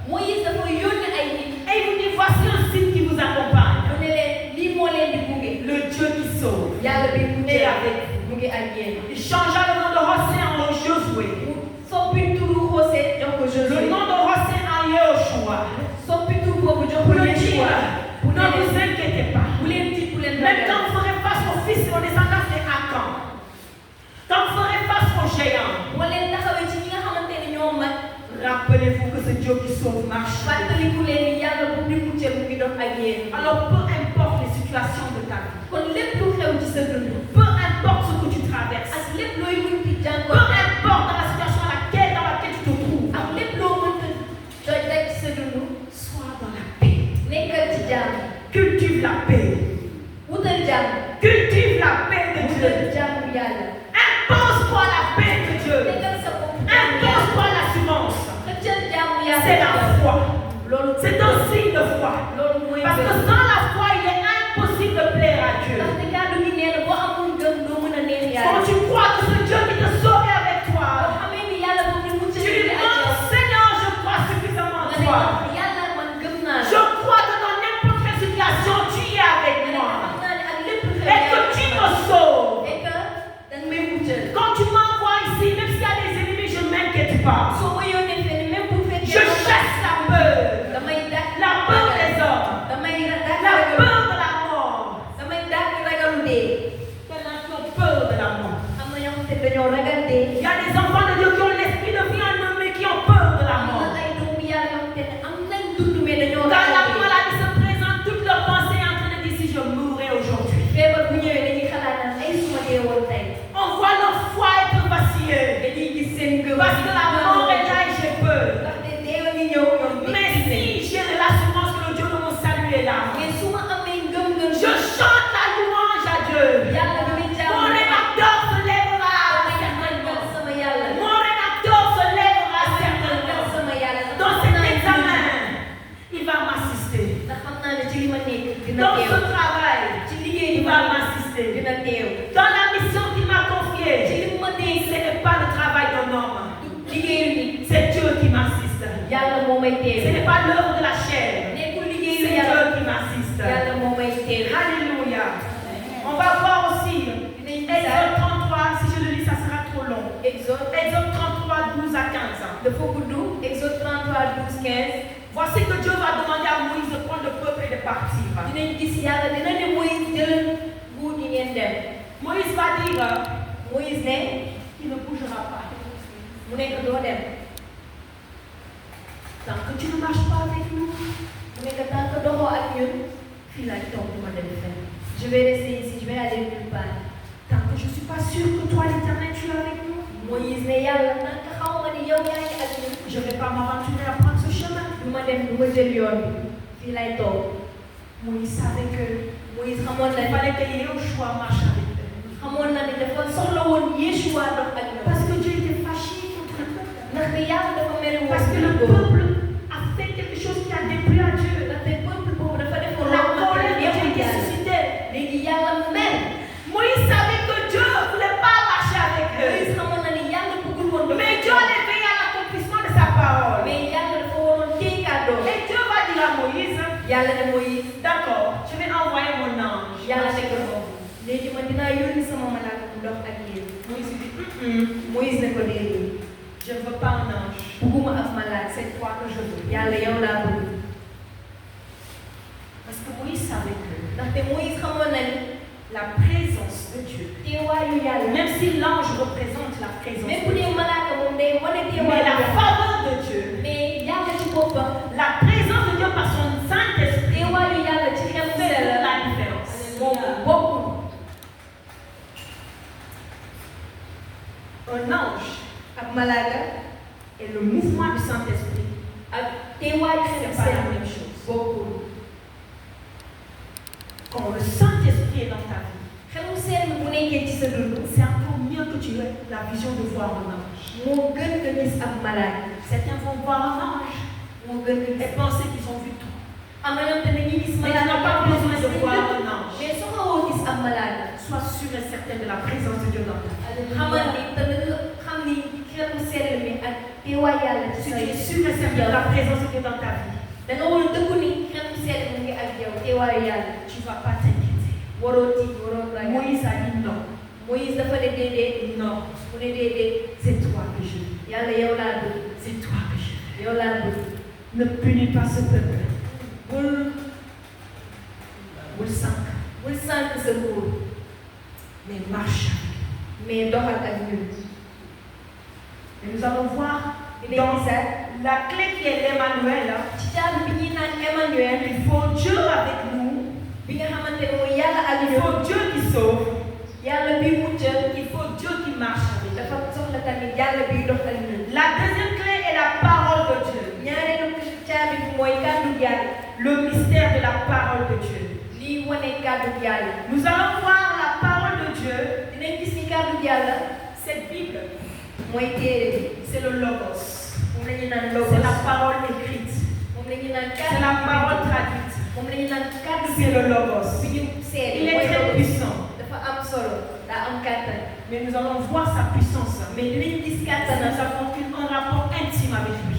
Moïse dafa yónni ay nit. et il vous dit voici un signe qui vous accompagne. mu ne leen lii moo leen di gunge. Le Dieu qui sauve. yàlla bi mu Et avec mu ngi ak yéen. Il changea le nom de Hosé en Josué. mu soppi turu José jox ko Le Josué. nom de Hosé en Yehoshua. soppi tur boobu jox ko Pour le dire, Yeshua. ne vous inquiétez pas. bu leen tiit bu leen Même ragal. quand vous ferez face aux fils et aux descendants de Akan, quand vous ferez face aux géants, boo leen taxawee ci ñi nga xamante ni ñoo mag. rappelez-vous que ce Dieu qui sauve marche. fàttaliku leen ni yàlla bu ñu muccee mu ngi dox ak yéen. Alors peu importe les situations de ta vie, kon lépp lu xew ci sa dund. peu importe ce que tu traverses, ak lépp looy mën di peu jànkoon. importe dans la situation dans laquelle tu te trouves, ak lépp loo mën a daj ci sa dund. sois dans la paix. nekkal ci jàmm. Cultive la paix. wutal jàmm. Cultive la paix de wutal Dieu. jàmm yàlla. Impose-toi la paix de Dieu. nekkal sa bopp jàmm yàlla. Impose-toi l'assurance. xëccal jàmm yàlla. C'est la foi. loolu C'est un signe de foi. loolu mooy Parce que sans la foi, il est impossible de plaire à Dieu. ndax te kàddu gi nee na boo amul gëm doo mën a neex Quand yàlla. tu crois que ce Dieu qui te sauve est avec boo toi, xamee ni yàlla boobu ni mucc tu lui ak dis, yow. Seigneur, je crois suffisamment en nga ne toi. yàlla man gëm naa la. Je crois que dans n'importe quelle situation, tu es avec nga ne moi. xam naa ne ak lépp lu xew Et que yàlla tu me sauves. naa ne ci li ma nekk dina Dans teew ce travail, ci liggéey il bi va ma m'assister. dina teew Dans la mission qu'il m'a ci confiée, li ma dénk ce n'est pas le travail d'un homme. liggéeyu nit C'est Dieu qui m'assiste. yàlla moo may Ce teew n'est pas l'œuvre de la chair. nekkul C'est liggéeyu Dieu yàlla qui m'assiste. yàlla moo may teew Alléluia. On va voir aussi Exode 33. Si je le lis, ça sera trop long. Exode Exode 33, 12 à 15. dafa gudd Exode 33 12 15 Voici que Dieu va demander à Moïse de prendre le peuple et de partir. dinañ gis yàlla dina ne Moïse jëlal nguur gi ngeen dem Moïse va dire Moïse ne qu'il ne bougera pas. mu nekk doo dem Tant que tu ne marches pas avec nous, mu nekk tant que doxoo ak ñun fii laay toog du ma dem fenn je vais rester ici je vais aller nulle part tant que je ne suis pas sûr que toi, l'Éternel, tu es avec nous, Moïse ne yàlla tant que xaw ma ni yow yaa ngi ak ñun je ne vais pas m'aventurer à prendre ce chemin. du ma dem du ma jël yoon bi fii laay toog Moïse savait que Moïse xamoon na il ni fallait que Yeshua marche avec eux. xamoon na ni dafa soxla woon Yeshua dox ak ñoom Parce que Dieu était fâché contre le peuple. ndaxte yàlla dafa mel woon Parce que le peuple a fait quelque chose qui a déplu à Dieu. ndaxte peuple boobu dafa defoon La loo xamante colère ni de Dieu yëpp était yàlla suscitée. léegi yàlla mel Moïse savait que Dieu ne voulait pas marcher avec Moïse eux. xamoon na ni yàlla bëggul woon dox Mais ak Dieu ñoom. allait veiller à l'accomplissement de sa parole. mais yàlla dafa waroon téye kàddoom Et Dieu va dire à Moïse, yàlla ne Moïse d'accord, je vais envoyer mon ange. yàlla ne ko léegi man dinaa yónni sama malaaka mu dox ak yéen Moïse dit, Moïse ne ko déedéet je ne veux pas un ange. bugguma ak malaaka C'est toi que je veux. yàlla yow laa bëgg Parce que Moïse savait que ndaxte Moïse xamoon na ni la présence de Dieu, teewaayu yàlla même si l'ange représente la présence même de bu Dieu, dee malaaka moom day wane mais teewaayu la yàlla faveur de Dieu, mais yàlla ci boppam la présence de Dieu par son Saint-Esprit teewaayu yàlla ci xel fait sell la différence. moom bokkul Un ange ak malaaka et le mouvement du Saint-Esprit, ak teewaayu xel c'est pas la sell même chose. bokkul Quand le Saint-Esprit est dans ta vie, xelu sell bu nekkee ci sa dund c'est encore mieux que tu aies la vision de voir un ange. moo gën nga gis ab malaaka Certains vont voir un ange moo gën nga et gis penser qu'ils ont vu tout. am na ñoom tamit ñi gis Mais tu n'as pas besoin de voir un ange. mais soo xawoo gis ab malaaka Sois sûr et certain de la présence de Dieu dans ta vie. xamal ni te nga xam ni xelu sell mi ak teewaay yàlla ci Si sa tu es sûr et certain de la présence de Dieu dans ta vie, da nga war a dëggu ni xelu sell mi ngi ak yow teewaayu yàlla tu ne vas pas t'inquiéter. waroo tiit waroo ragal Moïse a dit non. Moïse dafa ne déedéet Non, mu ne déedéet c'est toi que je veux. yàlla yow laa bëgg C'est toi que je veux. yow laa bëgg Ne punis pas ce peuple. bul Bul sànq sa nguur mais marche. mais doxal ak ñun Et nous allons voir dinañ dans gisaat la clé qui est l'Emmanuel. ci caabi bi ñuy naan Emmanuel Il faut Dieu avec nous. bi nga xamante ne mooy yàlla ak Il ñun faut Dieu qui sauve. yàlla bi muccal Il faut Dieu qui marche avec nous. dafa soxla tamit yàlla biy dox ak ñun La deuxième clé est la parole de Dieu. ñaareelu caabi bi mooy kàddu yàlla Le mystère de la parole de Dieu. lii wane kàddu yàlla Nous allons voir la parole de Dieu. dinañ gis ni kàddu yàlla Cette Bible, mooy téere bi c'est le Logos. moom la ñu naan C'est logos la parole écrite. moom la ñu naan C'est kàddu la parole traduite. moom la ñu naan kàddu C'est le Logos. bi ñu seede Il est mooy très logos puissant. dafa am solo daa am kàttan Mais nous allons voir sa puissance. mais dinañ gis Si kàttanam nous avons un rapport intime avec lui.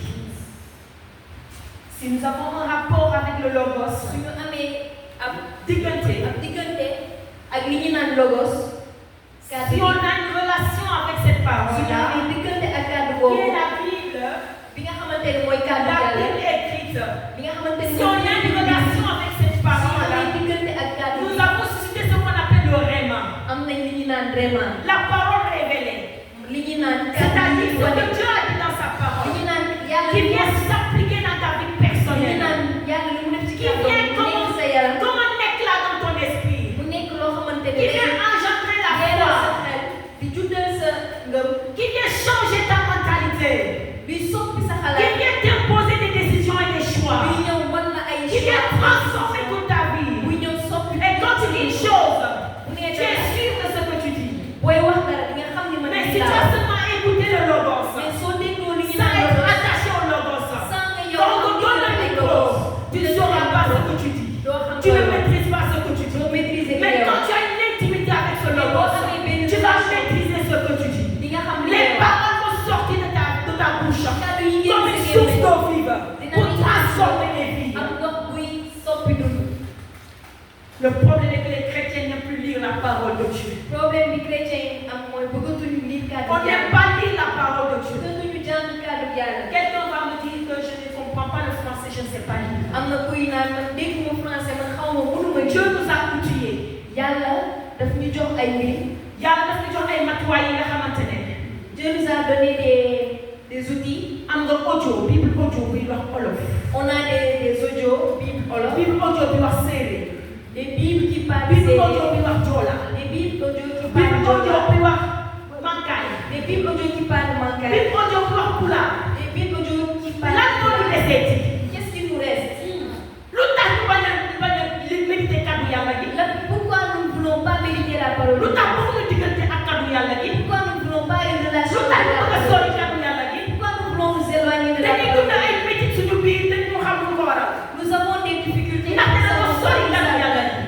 Si nous avons un rapport avec le Logos, suñu amee ab diggante, diggante ak li ñu naan logos kàddu si on a une relation avec cette suñu parole-là, amee diggante ak kàddu qui boobu est la Bible, bi nga xamante ne mooy kàddu la yàlla Bible écrite, bi nga xamante ne si on a une relation avec cette suñu parole-là, amee diggante ak kàddu nous avons suscité ce qu'on appelle le Réma, am nañ li ñu naan vraiment la parole révélée. li ñu naan C'est-à-dire ce wane que Dieu a dit dans sa li parole, ñu naan yàlla qui vient s'appliquer dans ta vie li ñu personnelle, naan yàlla li mu def ci qui kàddu vient mu nekk sa yaram comme un éclat dans ton esprit, mu nekk loo xamante ne qui vient engendrer la leeral sa foi, xel di juddal sa ngëm qui vient changer ta mentalité, bi soppi sa qui xalaat vient t'imposer des décisions et des choix, bi ñëw wan la ay qui vient transformer toute ta bu vie. ñëw soppi Et quand tu dis une chose, bu nee tu es sûr de ce que tu dis. booy wax dara di nga xam ni man Mais nii si tu laa as wax. seulement écouté le Logos, mais soo dégloo li ñu sans naan être logos attaché au Logos, sans nga yow quand on te donne am le li micro, tu ne sauras pas ce que tu dis. doo Le problème est que les chrétiens n'aiment plus lire la parole de Dieu. problème bi chrétien yi am mooy bëggatuñu lire kàddu On n'aime pas lire la parole de Dieu. bëggatuñu jàng kàddu Yàlla. Quelqu'un va me dire que je ne comprends pas le français, je ne sais pas lire. am na kuy naan man dégguma français man xaw ma mënuma Dieu nous a outillés. Yàlla daf ñu jox ay mbir. Yàlla daf ñu jox ay matuwaay yi nga xamante ne. Dieu nous a donné des outils. am nga audio bible audio bi wax olof. On a des audios Bible wolof. bible audio bi wax séeréer. Des Bibles qui parlent bible audio bi wax joola. des Bibles audio qui bible parlent audio Joola. bi wax mankaay. Des Bibles audio qui parlent Mankaay. bible audio bi wax pulaar. Des Bibles audio qui parlent lan moo ñu deseeti. Qu'est-ce qui nous reste? lu tax ñu bañ a méditer kaddu yàlla gi. Pourquoi nous ne voulons pas méditer la parole de lu Dieu? tax bëgg ñu diggante ak kaddu yàlla gi. Pourquoi nous ne voulons pas une relation lu avec tax ñu la bëgg a parole? sori kaddu yàlla gi. Pourquoi nous voulons nous éloigner de la dañuy parole? dund ay métit suñu biir dañu xam lu ko waral. Nous avons des difficultés ndax dina ko sori kaddu parce yàlla gi.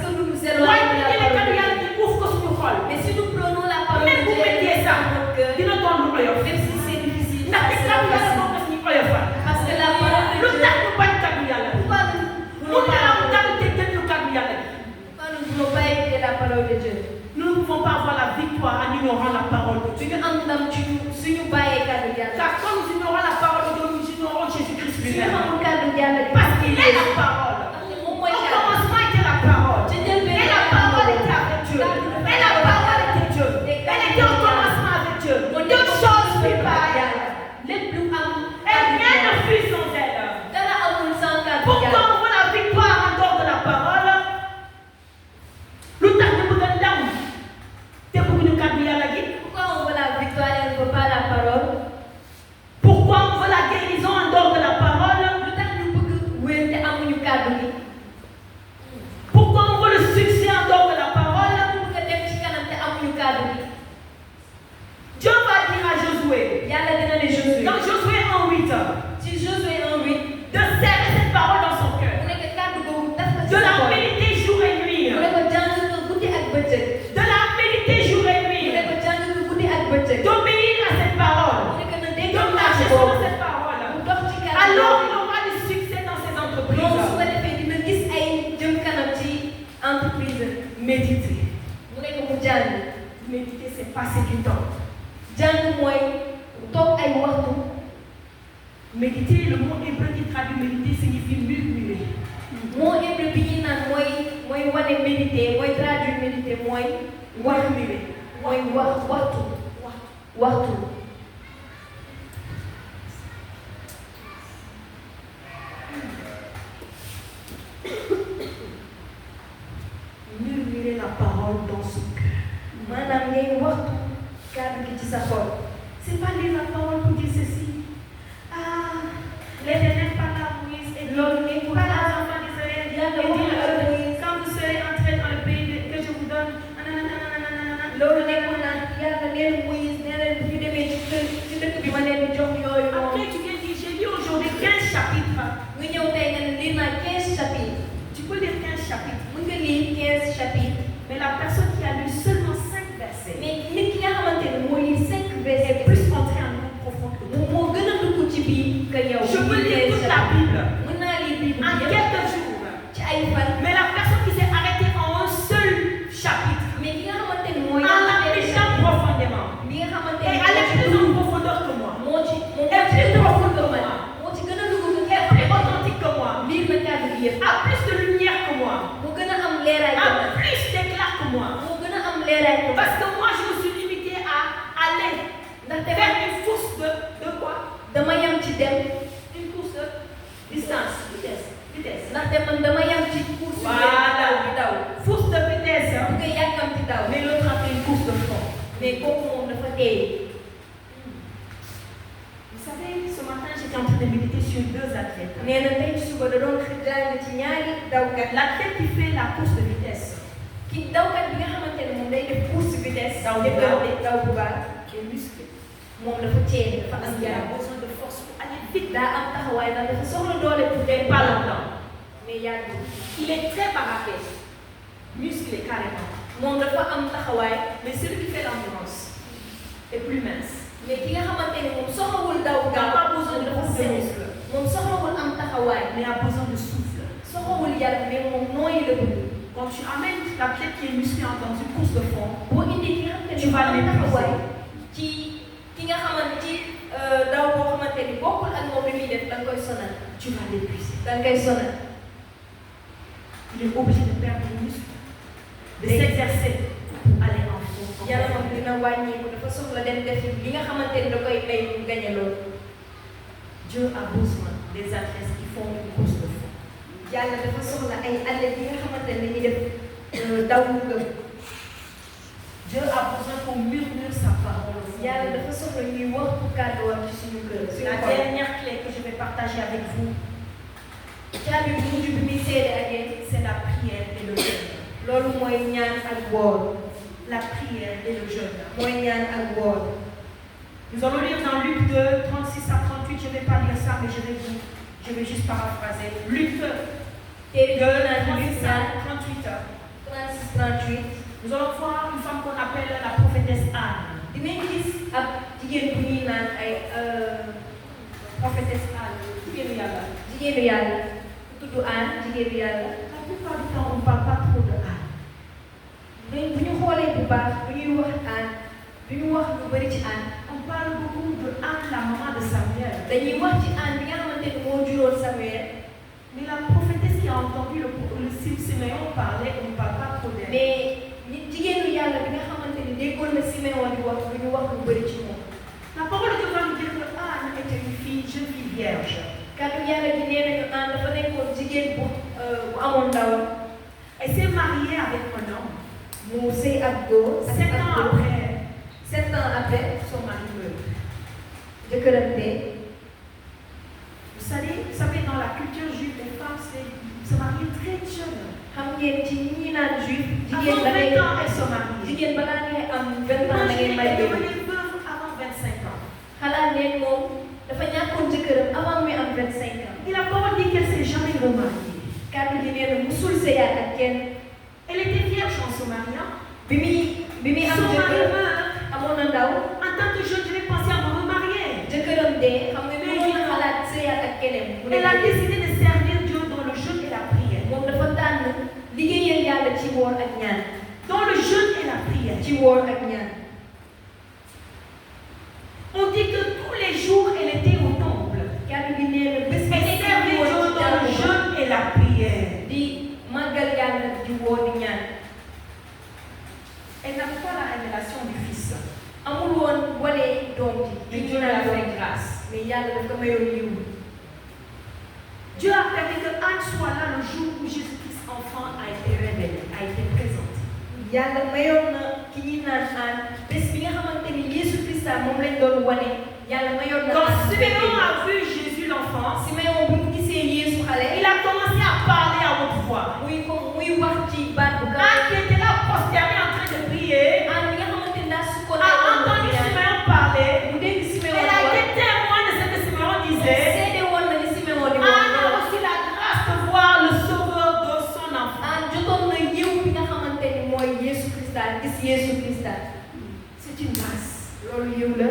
que nous nous waaye éloignons bu de ñu la jëlee kaddu parole. yàlla gi uuf ko suñu xol. Mais si nous prenons la parole même de bu Dieu méttee sax dans notre cœur, dina doon lu oyof. même si c'est difficile, ndax c'est kaddu yàlla facile. moom daf ñuy oyofal. Parce que la parole de lu Dieu, tax ñu bañ kaddu yàlla. pourquoi nous ne mun voulons na am pas, dal te déglu kaddu yàlla gi. pourquoi nous ne voulons pas écouter la parole de Dieu? Nous ne pouvons pas avoir la victoire en ignorant la parole de Dieu. Suñu am ndam ci suñu bàyyee kàddu Yàlla. Car quand nous ignorons la parole de Dieu, nous ignorons Jésus-Christ Suñu lui-même. amul kàddu Yàlla bi. Parce qu'il est la parole. Parce que moom Au mooy kàddu. commencement était la parole. Ci njëlbéen Et la parole était avec Dieu. Et la parole était Dieu. Elle était au commencement avec Dieu. Toute chose fut par elle. lépp lu am Et rien ne fut sans elle. dara amul sans kàddu Pourquoi Yàlla. on veut la victoire en dehors de la parole? Lu tax ñu bëgg a ndam te bëgguñu kàddu Yàlla gi? Pourquoi on veut la victoire et on ne veut pas la parole? Pourquoi on veut la guérison en dehors de la parole? Lu tax ñu bëgg wér te amuñu kàddu gi? Pourquoi on veut le succès en dehors de la parole? Ñu bëgg a dem ci kanam te amuñu kàddu gi. Dieu va dire à Josué, Yàlla dina ne Josué. dans Josué 1:8, Ci Josué 1:8 de serrer cette parole dans son mu cœur, nekk kàddu googu daf ko ci de la sa xol. méditer jour et nuit, mu ne ko jàng ko guddi ak bëccëg. de la méditer jour et mu nuit, ne ko jàng ko guddi ak bëccëg. d'obéir à cette parole, mu ne ko na dégg de kàddu marcher boobu. selon cette parole. mu dox ci kàddu Alors boobu. il aura du succès dans ses loolu su ko entreprises. defee dina gis ay jëm kanam ci entreprise. Méditer. mu ne ko mu jàng. Méditer, c'est passer du temps. jàng mooy toog ay waxtu. Méditer, le mot hébreu qui traduit méditer signifie murmurer. moo hébreu bi ñuy naan mooy wane méditer mooy traduire méditer mooy Murmurer. mooy waxtu. waxtu. Murmurer la parole dans son cœur. maanaam ngay waxtu kàddu gi ci sa xol. C'est pas lire la parole pour dire ceci. Ah, l'Éternel parle à Moïse et loolu nekkul parle aux enfants d'Israël. Yàlla Et dit wax na ak Moïse. quand vous serez entrés dans le pays que je vous donne, nanana. loolu nekkul naan Yàlla nee na Moïse nee na bu ñu demee ci dëkk bi ma leen di jox yooyu noonu. Après, tu viens dire, j'ai lu aujourd'hui 15 chapitres. nga ñëw tey nga ne lire naa 15 chapitres. Tu peux lire 15 chapitres. mën nga lire 15 chapitres. Mais la personne qui a lu seulement 5 versets mais nit ki nga xamante ne moo lire 5 versets est plus entré en nous profond que nous. moo gën a dugg ci biir que yow. Je peux lire toute la Bible mën naa lire Bible en bi yëpp quelques jours. ci ay fan. Mais la personne qui s'est arrêtée en un seul chapitre, mais ki nga xamante ne moo en yàlla l'appliquant profondément, bi nga xamante et ne aller plus en profondeur que moi, moo ci est plus profond que moi, moo ci gën a dugg que est plus authentique que moi, lire na kàddu gi yëpp. a plus de lumière que moi, mu gën a am leeraay que a man. plus d'éclat que moi. moo gën a am leeraay que man. Parce que moi, je me suis limitée à aller ndaxte faire man une course de quoi? dama yam ci dem. Une course de distance, vitesse. ndaxte man dama yam ci course bi Voilà. daw. Course de vitesse. bu nga yàkkam ci daw. Mais l'autre a fait une course de fond. mais kooku moom dafa teey. Vous savez, ce matin, j'étais en train de méditer sur 2 athlètes. nee na tey ci suba da doon jàng ci ñaari dawkat. L'athlète qui fait la course de vitesse, ki dawkat bi nga xamante ne moom day def course vitesse. Daw bu gaaw. daw bu baax. est musclé. moom dafa teey dafa Parce am qu'il a yaram. besoin de force pour aller vite. daa am taxawaay ndax dafa soxla doole pour Mais dem pas longtemps. mais yàgg. Il est très baraqué, musclé carrément. moom dafa am taxawaay. Mais celui qui fait l'endurance est plus mince. mais ki nga xamante ne moom soxlawul daw Il n'a gaaw. pas besoin de dafa beaucoup de sew. muscles, moom soxlawul am taxawaay. mais a besoin de souffle. soxlawul yaram mais moom nooyi la bëgg. Quand tu amènes l'athlète qui est musclé dans une course de fond, boo indi ki nga xamante Tu vas ni l'épuiser. taxawaay ci ki nga xamante ci daw boo xamante ni bokkul ak moom li muy def da nga koy sonal tu vas l'épuiser. da nga koy sonal Il est obligé de perdre des muscles, de s'exercer pour aller en fond. yaramam dina wàññeeku dafa soxla dem def li nga xamante ni da koy may mu gañe loolu Dieu a besoin des athlètes qui font une course de fond. yàlla dafa soxla ay athlètes yi nga xamante ne dañuy def daw mu gëm Dieu a besoin qu'on murmure sa parole. au fond de yàlla nous. dafa soxla ñuy wax pour kàdduwam ci suñu kër suñu La xol dernière clé que je vais partager avec vous, caabi bu mujj bi muy seede ak yéen c'est la prière et le jeûne. loolu mooy ñaan ak woor La prière et le jeûne. mooy ñaan ak woor Nous allons lire dans Luc 2, 36 à 38. Je ne vais pas lire ça, mais je vais juste paraphraser. Luc 2, téere bi naan 36 Luc à naan 38. 36-38 Nous allons voir une femme qu'on appelle la prophétesse Anne. dinañ gis ab jigéen bu ñuy naan ay Prophétesse Anne. Jigéenu Yàlla. jigéenu yàlla ku tudd Anne jigéenu yàlla La plupart du temps, on ne parle pas trop de Anne. mais bu ñu xoolee bu baax bu ñuy wax Anne bu ñu wax lu bëri ci Anne On parle beaucoup de Anne, la maman de Samuel. dañuy wax ci Anne bi nga xamante ni moo juróon Samuel Mais la prophétesse qui a entendu le Siméon parler, on ne parle pas trop d'elle. mais nit jigéenu yàlla bi nga xamante ni déggoon na Siméon di wax bu ñu wax lu bëri ci moom La parole de Dieu va nous dire que Anne était une jeune fille vierge. kàddu yàlla gi nee nañu Anne dafa nekkoon jigéen bu amoon ndaw Elle s'est mariée avec un homme. mu sëy ak góor 7 ans après, 7 ans après son mari meurt. jëkkëram dee Vous savez, dans la culture juive, les femmes se marient très jeunes. xam ngeen ci ñi ñuy naan juif Avant jigéen da 20 ngay ans, elles se marient. jigéen balaa ngay am 20 ans da ngay may Elle bébé devenait veuve avant 25 ans. xalaat leen moom dafa ñàkkoon jëkkëram avant muy am 25 ans Et la parole dit qu'elle ne s'est jamais remariée. kàddu gi nee na musul sëyaat ak kenn Elle était vierge en se mariant. bi muy am Son mari jëkkër meurt. amoon na ndaw En tant que jeune, je vais penser à me remarier. jëkkëram dee xam nga mënoon na xalaat sëyaat ak keneen mu Elle a décidé de servir Dieu dans le jeûne et la prière. moom dafa tànn liggéeyal yàlla ci woor ak ñaan Dans le jeûne et la prière. ci woor ak ñaan On dit que tous les jours, elle était au temple. kàddu gi nee na bés bi Elle servait woor Dieu ci dans le jàmm jeûne et la prière. di màggal yàlla di woor di ñaan Elle n'avait pas la révélation du Fils. amul woon wane doom ji Mais di Dieu ñu lui a naan fait doom grâce. mais yàlla daf ko mayoon yiw Dieu a permis que Anne soit là le jour où Jésus-Christ enfant a été révélé, a été présenté. yàlla mayoon na ki ñuy naan Anne bés bi nga xamante ni Yeesu Krista moom lañ doon wane yàlla mayoon na Quand Anne Siméon a vu Jésus l'enfant, Siméon bu mu gisee Yeesu xale il a commencé à parler à haute voix. muy wax ci baat bu kaw Anne qui était là prosternée en train de prier, Anne bi nga xamante ni daa sukkoon a entendu Siméon parler. mu dégg Siméon Elle di a wax été témoin de ce que Siméon disait. seede woon na ni Siméon di Anne a wax reçu la grâce de voir le sauveur de son enfant. Anne jotoon na yiw bi nga xamante ni mooy Yeesu Krista gis Yeesu Krista C'est une grâce. loolu yiw la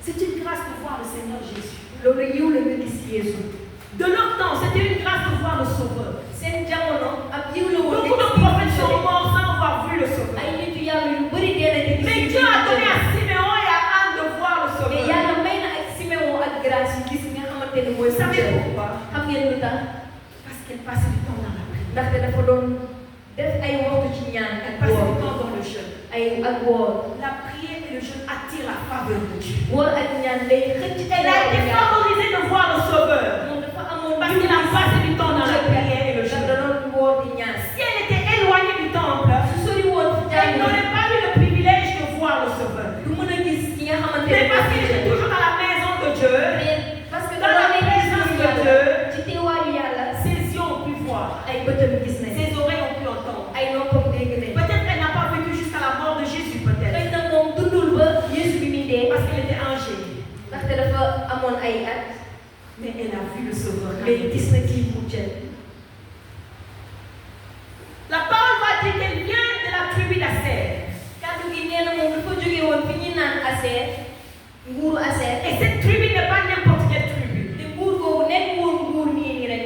C'est une grâce de voir le Seigneur Jésus. loolu yiw la nga gis Yeesu De leur temps, c'était une grâce de voir le sauveur. seen jamono ak yiw la woon Beaucoup de prophètes sont morts sans avoir vu le sauveur. ay nitu yàlla yu bëri dee nañu gis Mais Dieu a donné à Siméon et à Anne de voir le mais sauveur. yàlla may na ak Siméon ak grâce yu gis nga xamante ni mooy Vous savez pourquoi? xam ngeen lu tax Parce qu'elle passait du temps dans la prière. ndaxte dafa doon def ay waxtu ci ñaan ak Elle passait du woor temps dans le jeûne. ay ak woor La prière et le jeûne attirent la faveur de Dieu. woor ak ñaan day xëcc Elle a été favorisée de voir le sauveur. moom dafa amoon Parce qu'elle a passé du temps dans la prière et le da jeûne. doon woor di ñaan Si elle était éloignée du temple, su sori woon ci elle jàng n'aurait pas eu le privilège de voir le sauveur. du mën a gis ki nga xamante Mais parce qu'elle était toujours dans la maison de Dieu, mais parce que dans la présence de Dieu, ci teewaayu yàlla ses yeux ont pu voir, ay bëtam gis nañ ses oreilles ont pu entendre. ay noppam dégg nañ Peut-être qu'elle n'a pas vécu jusqu'à la mort de Jésus, peut-être, xëy na moom dundul ba Yeesu bi muy dee parce qu'elle était âgée. ndaxte dafa amoon ay at Mais elle a vu le sauveur. mais gis na kii mu jël La parole va dire qu'elle vient de la tribu d'Asser. kàddu gi nee na moom dafa jóge woon fi ñuy naan Aser nguuru Aser Et cette tribu n'est pas n'importe quelle tribu. te nguur boobu nekk nguur nii rek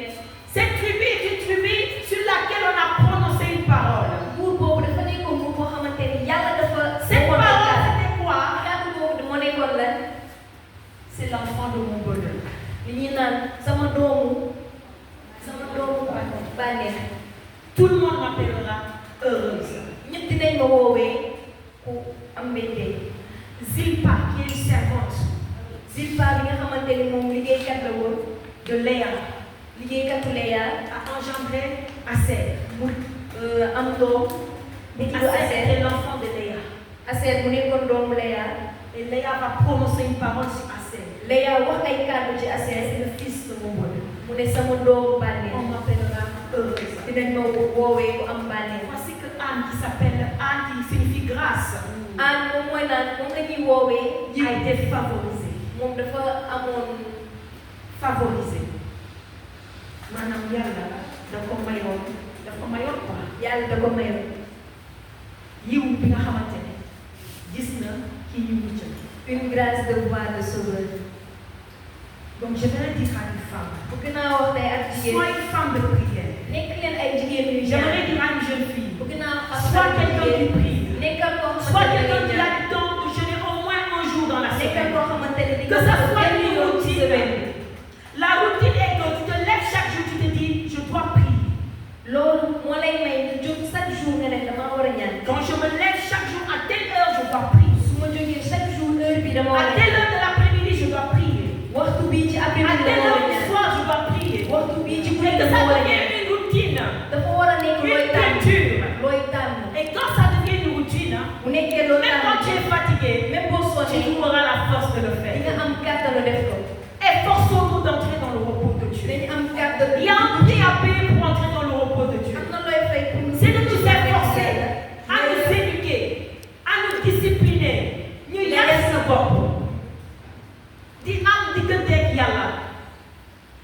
Cette tribu est une tribu sur laquelle on a prononcé une parole. Tout le monde m'appellera heureuse. ñëpp dinañ ma woowee ku am mbégte. Zilpa, qui est une servante Zilpa bi nga xamante ni moom liggéeykat la woon de Léa, liggéeykatu Léa a engendré Aser. mu am doom bu tudd Aser Aser. est l'enfant de Léa. Aser bu nekkoon doomu Léa. Et Léa va prononcer une parole sur Aser. Léa wax ay kàddu ci Aser. C'est le fils de mon bonheur. mu ne sama doomu On bànneex. m'appellera heureuse. dinañ ma woowee ku am bànneex. Voici que Anne, qui s'appelle Anne, qui signifie grâce, Anne moom mooy naan moom la ñuy woowee a été favorisée. moom dafa amoon Favorisée. Maanaam yàlla da ko mayoon quoi. yàlla da ko mayoon yiw bi nga xamante ne gis na kii ñu mucc. une grâce de voix de sauveur. Donc je vais dire à une femme, bëgg naa wax tey ak sois jigéen une femme de prière. nekk leen ay jigéen yu J'aimerais dire à une jeune fille, bëgg naa wax sois quelqu'un qui prie. nekkal koo Sois xamante quelqu'un ne qui a le temps de jeûner au moins un jour dans la nekkal semaine. koo xamante ne di Que nga ça ko soit benn une yoon ci semaine. routine. La routine est que tu te lèves chaque jour, tu te dis, je dois prier. loolu moo lay may nga jóg chaque jour nga ne dama war a ñaan. Quand je me lève chaque jour à telle heure, je dois prier. su ma jógee chaque jour heure bi dama war À a telle ñaan. heure de l'après-midi, je dois prier. waxtu bii ci À après-midi telle dama war heure a du ñaan. soir, je dois prier. waxtu bii ci Et guddi que dama ça war a devienne ñaan. une routine, dafa war a nekk looy une tànn. culture. looy tànn. Et quand ça devient une routine, bu nekkee looy même quand tu tànn. es fatigué, même boo tu sonnee auras la force de le di faire. nga am kàttanu def ko. Efforçons-nous d'entrer dans le repos de Dieu. dañu am kàttan. Il y a un prix à payer pour entrer dans le repos de Dieu. am na looy fay pour ñu. C'est de nous efforcer à nous éduquer, à nous discipliner. Ñu yar sa bopp. Di am diggante ak Yàlla.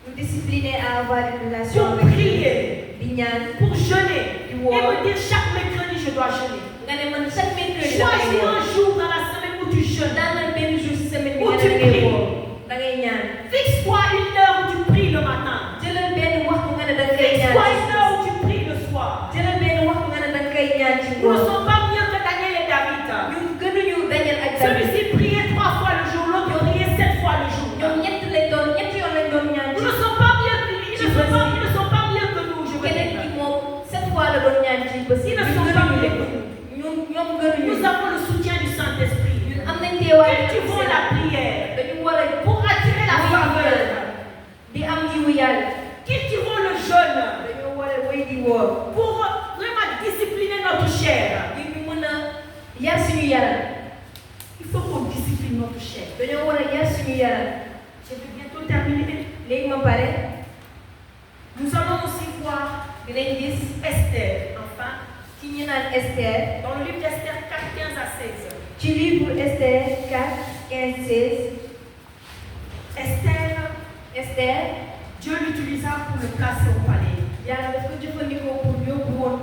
nous discipliner à avoir une relation Pour avec prier, di ñaan. pour jeûner. Du Et woor. me dire chaque mercredi je dois jeûner. nga ne man chaque mercredi da ngay Choisis woor. un jour dans la semaine où tu jeûnes. daanaka benn jour ci semaine bi Où nga tu ne da ngay pries. woor. da ngay ñaan. Fixe-toi une heure où tu pries le matin. jëlal benn waxtu nga ne da ngay ñaan. Fixe-toi une heure où tu pries le soir. jëlal benn waxtu nga ne da ngay ñaan ci Nous ne ngoon. sommes pas mieux que Daniel et David. ñun gënuñu Daniel ak David. Celui-ci priait 3 fois le jour, l'autre priait 7 fois le jour. ñoom ñetti yoon lañ doon ñaan Nous ci. ne sommes pas mieux que ils ne sont pas mieux que nous, je veux keneen dire. ki moom 7 fois la doon ñaan ci bés. Ils ne ñun sont pas gënuñu mieux leen. que nous. ñoom gënuñu. Nous avons le soutien du Saint-Esprit. ñun am nañ teewaay. Cultivons la prière dañu war a pour attirer la faveur. di am yiwu yàlla. Cultivons le jeûne dañoo war a wéy di woor. pour vraiment discipliner notre chair. ngir ñu mën a yar suñu yaram. Il faut qu'on discipline notre chair. dañoo war a yar suñu yaram. Je vais bientôt terminer. léegi ma pare. Nous allons aussi voir dinañ gis Esther, enfin, ci ñu naan Esther. dans le livre d'Esther 4, 15 à 16. ci livre Esther 4 15 16. Esther. Dieu l'utilisa pour le placer au palais. yàlla daf ko jëfandikoo pour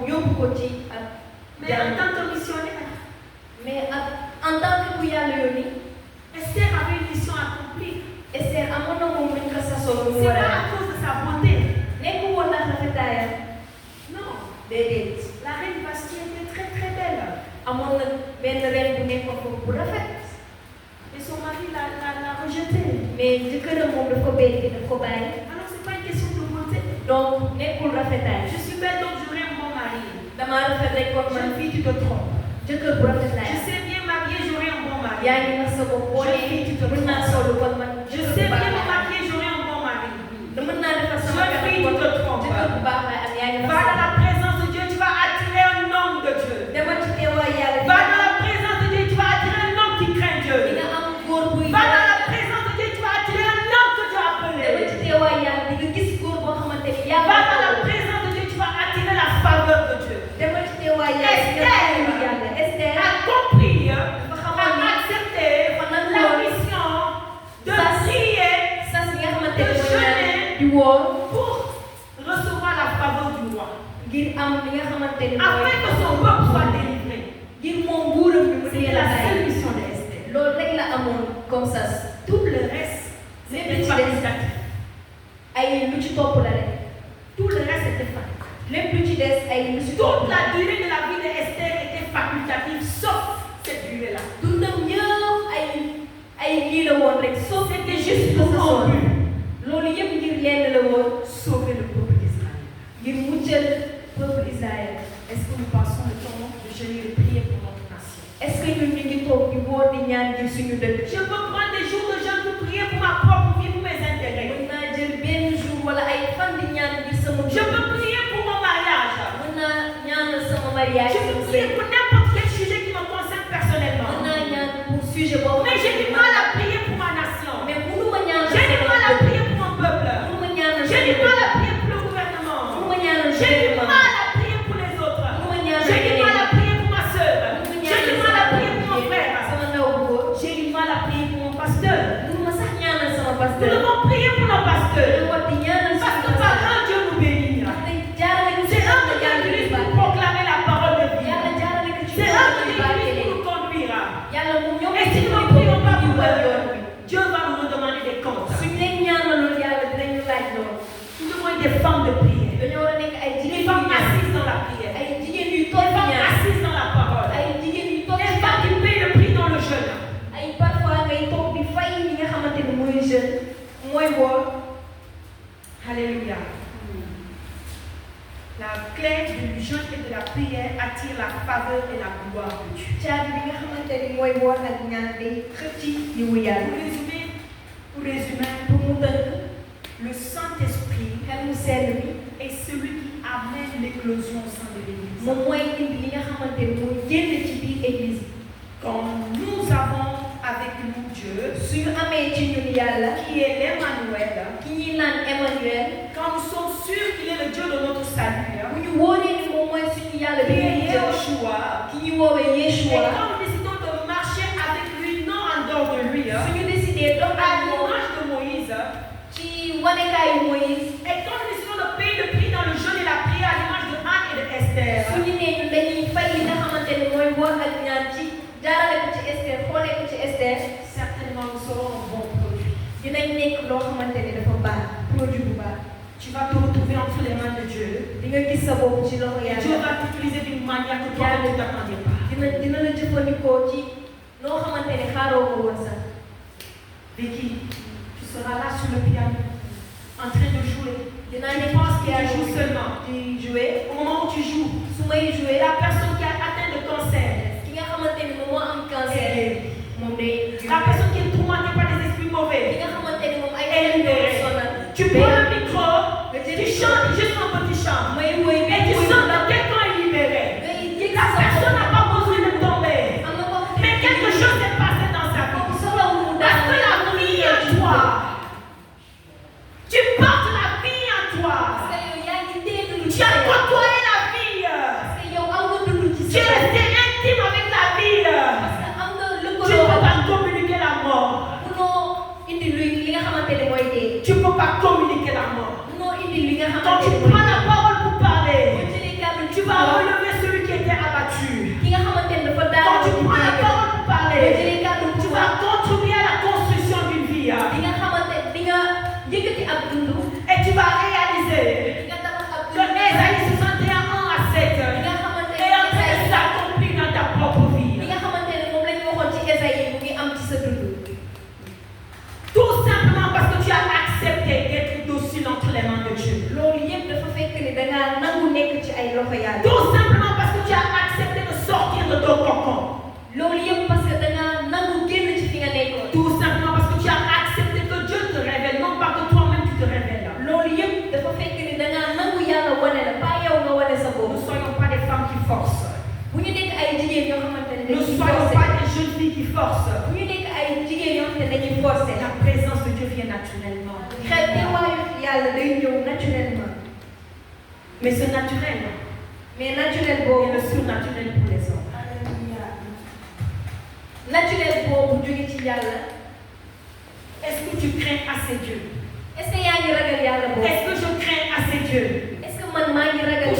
yóbbu ko ci ak. Mais en tant que missionnaire, mais en tant que ku yàlla yónni. Esther avait une mission à accomplir. Esther amoon na moom luñ ko sasoo lu mu C'est war a pas à cause de sa beauté. nekk woon ndax rafetaayam. Non. déedéet. La reine Vashti était très très belle. amoon na benn reine bu nekkoon foofu bu rafet. Et son mari l'a rejetée. mais jëkkëram moom daf ko béy daf ko bàyyi. Alors c'est pas une question de beauté. donc nekkul rafetaay. Je suis belle donc j'aurai un bon mari. damaa rafet rek kon man Jeune fille, tu te trompes. jëkkër bu rafet laay. Je sais bien marier, j'aurai un bon mari. yaa ngi nax sa bopp boo nee mën naa solu kon man. Je sais bien me marier, j'aurai un bon mari. mën naa defar sama Jeune fille, tu te trompes. jëkkër bu baax laay am yaa ngi nax Va sa dans la présence de Dieu, tu vas attirer un homme de Dieu. demal ci teewaay yàlla. Va dans la présence de Dieu, tu vas attirer un homme qui craint di Dieu. nga am góor buy. Va dans la présence de Dieu, tu vas attirer un homme que tu as demal ci appelé. teewaay yàlla di nga gis góor boo xamante ni Va yàlla. dans la présence de Dieu, tu vas attirer la faveur de Dieu. demal ci teewaay yàlla di nga gis yàlla. Esther A compris, a accepté la mission de prier sas yi nga xamante ne mooy naan di woor pour recevoir la faveur du roi. ngir am li nga xamante ne Afin mooy. que son peuple soit délivré. ngir moom nguuram bi mu C'est dee la la seule bàyyi. mission de Esther. loolu rek la amoon comme sas. Tout le reste, c'était facultatif. ay lu ci topp la rek. Tout le reste était facultatif. lépp lu ci des ay lu ci topp Toute la. la durée de la vie d'Esther était facultative, sauf cette durée-là. dundam ñëpp ay lii la woon rek. sauf C'était juste pour un but. loolu yëpp ngir lenn la woon. Sauver le peuple d'Israël. ngir muccal peuple Israël. Est-ce que nous passons le temps de jeûner et de prier pour notre nation? Est-ce que ñun ñu ngi toog di wóor di ñaan ngir suñu dëkk? Je peux prendre des jours de jeûne pour prier pour ma propre vie, pour mes intérêts. mën naa jël benn jour wala ay fan di ñaan ngir sama Je peux prier pour mon mariage. mën naa ñaanal sama mariage. Je peux prier pour n'importe quel sujet qui me concerne personnellement. mën naa ñaan pour sujet boobu. Mais j'ai du mal à prier pour ma nation. mais mënuma ñaanal J'ai du sama mal à dëkk. prier pour mon peuple. mënuma ñaanal J'ai du sama mal dëkk. à prier pour le gouvernement. mënuma ñaanal J'ai du gouvernement. mal à prier pour les autres. mënuma ñaanal J'ai du mal à prier pour ma soeur. mënuma J'ai du mal à prier pour mon ñaanal frère. sama ndaw bu góor. J'ai du mal à prier pour mon pasteur. mënuma sax ñaanal sama Nous pasteur. devons prier pour nos pasteurs. dañu war di ñaanal Parce suñu que par pasteur. eux, Dieu nous bénit. ndaxte jaarale ko ci C'est eux yàlla qui yàlla utilisent di pour baax. proclamer la parole de Dieu. yàlla jaarale ko ci C'est eux yàlla qui di utilisent baaxee. pour nous conduire. yàlla moom ñoo Et koy si nous ne jëfandikoo prions pas di pour war eux, yoon wi. Dieu va nous demander des comptes. suñu leen ñaanalul yàlla dinañu laaj loolu. Nous devons être des femmes de prière. dañoo war a nekk ay Des jigéen yu femmes ñaan. assises dans la prière. ay jigéen yuy Des toog di femmes ñaan. assises dans la parole. ay jigéen yuy toog Des di femmes ñaan. qui paient le prix dans le jeûne. ay parfois ngay toog di fay li nga xamante ni mooy jeune mooy woor. Alléluia. La clé du jeûne et de la prière attire la faveur et la gloire de Dieu. caabi bi nga xamante ni mooy woor ak ñaan day xëcc yiwu yàlla. Pour résumer, pour mu tënk le Saint-Esprit xel mu sell bi est celui qui amène l'éclosion au sein de l'Église. moom mooy indi li nga xamante ni mooy génn ci biir église bi. Quand nous avons avec nous Dieu, suñu amee ci ñun yàlla qui est l'Emmanuel, ki ñuy naan Emmanuel. quand nous sommes sûrs qu'il est le Dieu de notre salut, bu ñu wóoree ni moom mooy suñu yàlla qui bi est ñuy jël Yeshua, ki ñu woowee et Yeshua. quand nous décidons de marcher avec lui, non en dehors de lui, suñu décidé dox à ak moom l'image de Moïse, ci wanekaayu Moïse. et quand nous décidons de payer le prix dans le jeûne et la prière à l'image de Anne et de Esther, suñu nee ñun dañuy fay li nga xamante ne mooy woor ak ñaan ci jaarale ko ci Esther xoolee ko ci Esther. certainement nous serons un bon produit. dinañ nekk loo xamante ne dafa baax produit bu baax. Tu vas te retrouver entre les mains de Dieu. di nga gis sa bopp ci loxo Et Dieu yàlla. va t'utiliser d'une manière que toi ne t'attendais pas. dina la jëfandikoo ci noo xamante ne xaaroo ko woon sax. Vicky, tu seras là sur le piano, en train de jouer. dinaa Tu nekk penses ci qu'il piano joue seulement. di jouer. Au moment où tu joues, su may jouer la personne qui a atteint le cancer, ki nga xamante ni moom moo am elle cancer est- moom day. la personne qui est tourmentée par des esprits ki mauvais, nga xamante ni moom ay elle est libérée. sonal. Tu prends le micro, tu chantes juste un petit chant. may woy Et tu sens que quelqu'un est libéré. ngay yëg La sa personne n'a bopp. pas besoin de tomber. am na koo Mais quelque chose s'est passé dans sa vie. kooku soxlawul mu Parce que daal. la vie en toi, tu portes la vie en toi. parce que yow yaa ngi téye dund Tu ci as yow. côtoyé la vie. parce que yow am nga dund ci Tu es sa bopp. resté intime avec la vie. parce que am nga Tu ne lëkkaloo peux ak pas communiquer la mort. munoo indi li nga xamante ne mooy dee. Tu ne peux pas communiquer la mort. munoo indi li nga Quand xamante tu ne mooy prends la parole pour parler, boo jëlee kàddu tu vas relever celui qui était abattu. ki nga xamante ne dafa daal. Quand tu prends la parole pour boo parler, jëlee kàddu tu vas contribuer à la construction d'une vie. di nga xamante di nga yëkkati ab dund. Et tu vas réaliser di nga tabax ab que dund. Ésaïe 61, 1 à 7 di nga xamante est en train de s'accomplir dans ta propre li vie. nga xamante ne moom la ñu waxoon ci Ésaïe mu ngi am ci sa dund. Tout simplement parce que tu as accepté d'être docile entre les mains de Dieu. loolu yëpp dafa fekk ni da ngaa nangu nekk ci ay loxo yàlla. Tout simplement parce que tu as accepté de sortir de ton cocon. loolu yëpp parce que da ngaa nangu génn ci fi nga nekkoon. Tout simplement parce que tu as accepté que Dieu te révèle, non pas que toi-même tu te révèles. loolu yëpp dafa fekk ni da ngaa nangu yàlla wane la pas yow nga wane sa Ne bopp. soyons pas des femmes qui forcent. bu ñu nekk ay jigéen yoo xamante ne Ne dañuy soyons forcer. pas des jeunes filles qui forcent. bu ñu nekk ay jigéen yoo xamante ne dañuy forcer. La présence de Dieu vient naturellement. xel teewaayu yàlla day ñëw naturellement. Mais c'est naturel. mais naturel Et boobu. le surnaturel pour les hommes. naturel boobu jóge ci yàlla. Est-ce que tu crains assez Dieu? est-ce que yaa ngi ragal yàlla boobu. Est-ce que je crains assez Dieu? est-ce que man maa ngi ragal Pour